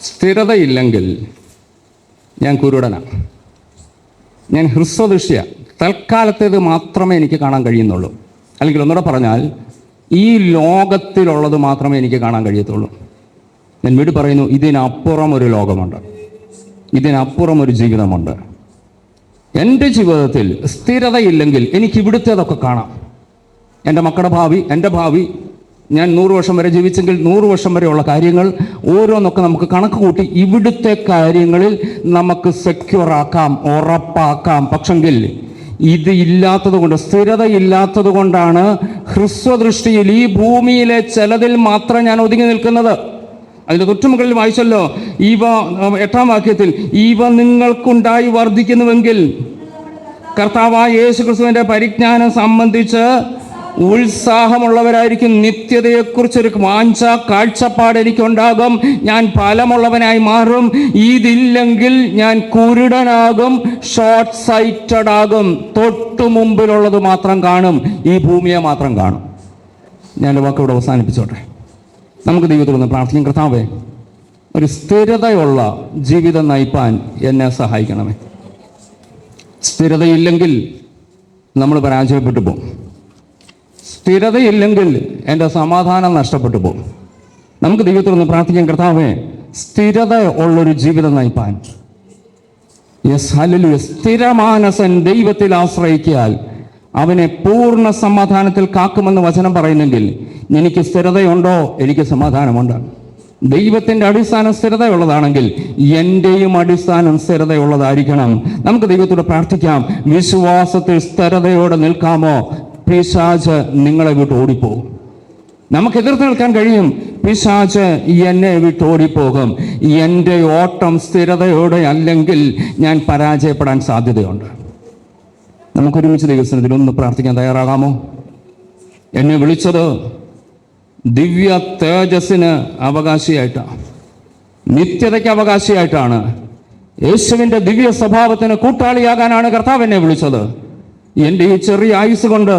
സ്ഥിരതയില്ലെങ്കിൽ ഞാൻ കുരുടനാണ്, ഞാൻ ഹ്രസ്വദൃഷ്ടിയ, തൽക്കാലത്തേത് മാത്രമേ എനിക്ക് കാണാൻ കഴിയുന്നുള്ളൂ. അല്ലെങ്കിൽ ഒന്നുകൂടെ പറഞ്ഞാൽ, ഈ ലോകത്തിലുള്ളത് മാത്രമേ എനിക്ക് കാണാൻ കഴിയത്തുള്ളൂ. ഞാൻ വീട് പറയുന്നു, ഇതിനപ്പുറം ഒരു ലോകമുണ്ട്, ഇതിനപ്പുറം ഒരു ജീവിതമുണ്ട്. എൻ്റെ ജീവിതത്തിൽ സ്ഥിരതയില്ലെങ്കിൽ എനിക്ക് ഇവിടുത്തേതൊക്കെ കാണാം. എൻ്റെ മക്കളുടെ ഭാവി, എൻ്റെ ഭാവി, ഞാൻ 100 വർഷം വരെ ജീവിച്ചെങ്കിൽ 100 വർഷം വരെയുള്ള കാര്യങ്ങൾ ഓരോന്നൊക്കെ നമുക്ക് കണക്ക് കൂട്ടി ഇവിടുത്തെ കാര്യങ്ങളിൽ നമുക്ക് സെക്യൂർ ആക്കാം, ഉറപ്പാക്കാം. പക്ഷെങ്കിൽ ഇത് ഇല്ലാത്തത് കൊണ്ട്, സ്ഥിരതയില്ലാത്തത് കൊണ്ടാണ് ഹ്രസ്വദൃഷ്ടിയിൽ ഈ ഭൂമിയിലെ ചിലതിൽ മാത്രം ഞാൻ ഒതുങ്ങി നിൽക്കുന്നത്. അതിൻ്റെ തൊട്ടുമുകളിൽ വായിച്ചല്ലോ, ഇവ 8-ാം വാക്യത്തിൽ, ഇവ നിങ്ങൾക്കുണ്ടായി വർദ്ധിക്കുന്നുവെങ്കിൽ കർത്താവായ യേശുക്രിസ്തുവിൻ്റെ പരിജ്ഞാനം സംബന്ധിച്ച് ഉത്സാഹമുള്ളവരായിരിക്കും. നിത്യതയെക്കുറിച്ചൊരു വാഞ്ച കാഴ്ചപ്പാട് എനിക്കുണ്ടാകും. ഞാൻ ഫലമുള്ളവനായി മാറും. ഇതില്ലെങ്കിൽ ഞാൻ കുരുടനാകും, ഷോർട്ട് സൈറ്റഡ് ആകും. തൊട്ടു മുമ്പിലുള്ളത് മാത്രം കാണും, ഈ ഭൂമിയെ മാത്രം കാണും. ഞാൻ വാക്കിവിടെ അവസാനിപ്പിച്ചോട്ടെ. നമുക്ക് ദൈവത്തോടൊന്ന് പ്രാർത്ഥിക്കും. കർത്താവേ, ഒരു സ്ഥിരതയുള്ള ജീവിതം നയിപ്പാൻ എന്നെ സഹായിക്കണമേ. സ്ഥിരതയില്ലെങ്കിൽ നമ്മൾ പരാജയപ്പെട്ടു പോകും. സ്ഥിരതയില്ലെങ്കിൽ എൻ്റെ സമാധാനം നഷ്ടപ്പെട്ടു പോകും. നമുക്ക് ദൈവത്തോടൊന്ന് പ്രാർത്ഥിക്കാം. കർത്താവേ, സ്ഥിരത ഉള്ളൊരു ജീവിതം നയിപ്പാൻ. Yes, hallelujah. സ്ഥിരമാനസൻ ദൈവത്തിൽ ആശ്രയിക്കാൽ അവനെ പൂർണ്ണ സമാധാനത്തിൽ കാക്കുമെന്ന് വചനം പറയുന്നെങ്കിൽ എനിക്ക് സ്ഥിരതയുണ്ടോ? എനിക്ക് സമാധാനമുണ്ട്. ദൈവത്തിൻ്റെ അടിസ്ഥാനം സ്ഥിരതയുള്ളതാണെങ്കിൽ എൻ്റെയും അടിസ്ഥാനം സ്ഥിരതയുള്ളതായിരിക്കണം. നമുക്ക് ദൈവത്തോട് പ്രാർത്ഥിക്കാം. വിശ്വാസത്തിൽ സ്ഥിരതയോടെ നിൽക്കാമോ? പിശാച് നിങ്ങളെ വിട്ട് ഓടിപ്പോകും. നമുക്ക് എതിർത്ത് നിൽക്കാൻ കഴിയും. പിശാച് എന്നെ വിട്ട് ഓടിപ്പോകും. എൻ്റെ ഓട്ടം സ്ഥിരതയോടെ അല്ലെങ്കിൽ ഞാൻ പരാജയപ്പെടാൻ സാധ്യതയുണ്ട്. നമുക്കൊരുമിച്ച് ദൈവസന്നിധിയിൽ ഒന്ന് പ്രാർത്ഥിക്കാൻ തയ്യാറാകാമോ? എന്നെ വിളിച്ചത് ദിവ്യ തേജസ്സിന് അവകാശിയായിട്ടാണ്, നിത്യതയ്ക്ക് അവകാശിയായിട്ടാണ്. യേശുവിൻ്റെ ദിവ്യ സ്വഭാവത്തിന് കൂട്ടാളിയാകാനാണ് കർത്താവ് എന്നെ വിളിച്ചത്. എൻ്റെ ഈ ചെറിയ ആയുസ് കൊണ്ട്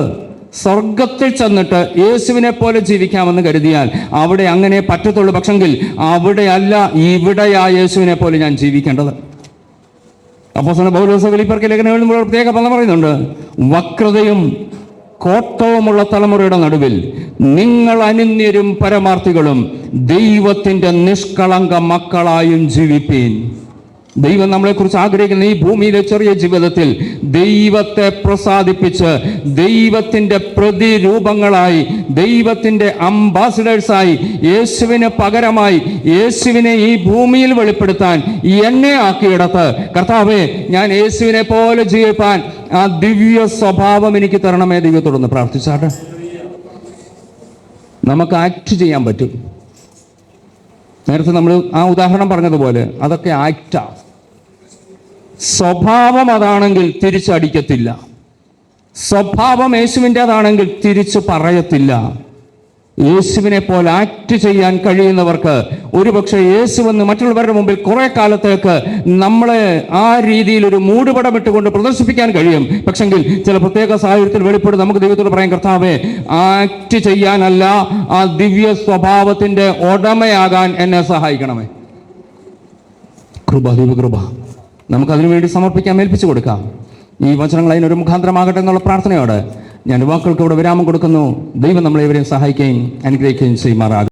സ്വർഗത്തിൽ ചെന്നിട്ട് യേശുവിനെ പോലെ ജീവിക്കാമെന്ന് കരുതിയാൽ അവിടെ അങ്ങനെ പറ്റത്തുള്ളൂ. പക്ഷെങ്കിൽ അവിടെയല്ല, ഇവിടെയാ യേശുവിനെ പോലെ ഞാൻ ജീവിക്കേണ്ടത്. അപ്പോസ്തലൻ പൗലോസ് ഫിലിപ്പിയർക്ക് ലേഖനം എഴുതുമ്പോൾ പ്രത്യേക പദം പറയുന്നുണ്ട്. വക്രതയും കോട്ടവുമുള്ള തലമുറയുടെ നടുവിൽ നിങ്ങൾ അനിന്യരും പരമാർത്ഥികളും ദൈവത്തിൻ്റെ നിഷ്കളങ്ക മക്കളായും ജീവിപ്പീൻ. ദൈവം നമ്മളെക്കുറിച്ച് ആഗ്രഹിക്കുന്ന ഈ ഭൂമിയിലെ ചെറിയ ജീവിതത്തിൽ ദൈവത്തെ പ്രസാദിപ്പിച്ച് ദൈവത്തിൻ്റെ പ്രതിരൂപങ്ങളായി, ദൈവത്തിൻ്റെ അംബാസിഡേഴ്സായി, യേശുവിന് പകരമായി യേശുവിനെ ഈ ഭൂമിയിൽ വെളിപ്പെടുത്താൻ എന്നെ ആക്കിയിടത്ത് കർത്താവേ, ഞാൻ യേശുവിനെ പോലെ ജീവിപ്പാൻ ആ ദിവ്യ സ്വഭാവം എനിക്ക് തരണമേ. ദൈവത്തോടൊന്ന് പ്രാർത്ഥിച്ചാട്ടെ. നമുക്ക് ആക്ട് ചെയ്യാൻ പറ്റും. നേരത്തെ നമ്മൾ ആ ഉദാഹരണം പറഞ്ഞതുപോലെ അതൊക്കെ ആക്റ്റാ. സ്വഭാവം അതാണെങ്കിൽ തിരിച്ചടിക്കത്തില്ല. സ്വഭാവം യേശുവിൻ്റെതാണെങ്കിൽ തിരിച്ചു പറയത്തില്ല. യേശുവിനെ പോലെ ആക്ട് ചെയ്യാൻ കഴിയുന്നവർക്ക് ഒരുപക്ഷെ യേശുവെന്ന് മറ്റുള്ളവരുടെ മുമ്പിൽ കുറെ കാലത്തേക്ക് നമ്മളെ ആ രീതിയിൽ ഒരു മൂടുപടം ഇട്ടുകൊണ്ട് പ്രദർശിപ്പിക്കാൻ കഴിയും. പക്ഷെങ്കിൽ ചില പ്രത്യേക സാഹചര്യത്തിൽ വെളിപ്പെടും. നമുക്ക് ദൈവത്തോട് പറയാം, കർത്താവേ, ആക്ട് ചെയ്യാനല്ല, ആ ദിവ്യ സ്വഭാവത്തിൻ്റെ ഉടമയാകാൻ എന്നെ സഹായിക്കണമേ. കൃപ, ദൈവകൃപ നമുക്കതിനു വേണ്ടി സമർപ്പിക്കാൻ, ഏൽപ്പിച്ചു കൊടുക്കാം. ഈ വചനങ്ങൾ അതിനൊരു മുഖാന്തരമാകട്ടെ എന്നുള്ള പ്രാർത്ഥനയോടെ ഞാൻ വാക്കുകൾക്ക് ഇവിടെ വിരാമം കൊടുക്കുന്നു. ദൈവം നമ്മളെ ഇവരെയും സഹായിക്കുകയും അനുഗ്രഹിക്കുകയും ചെയ്യുമാറാകും.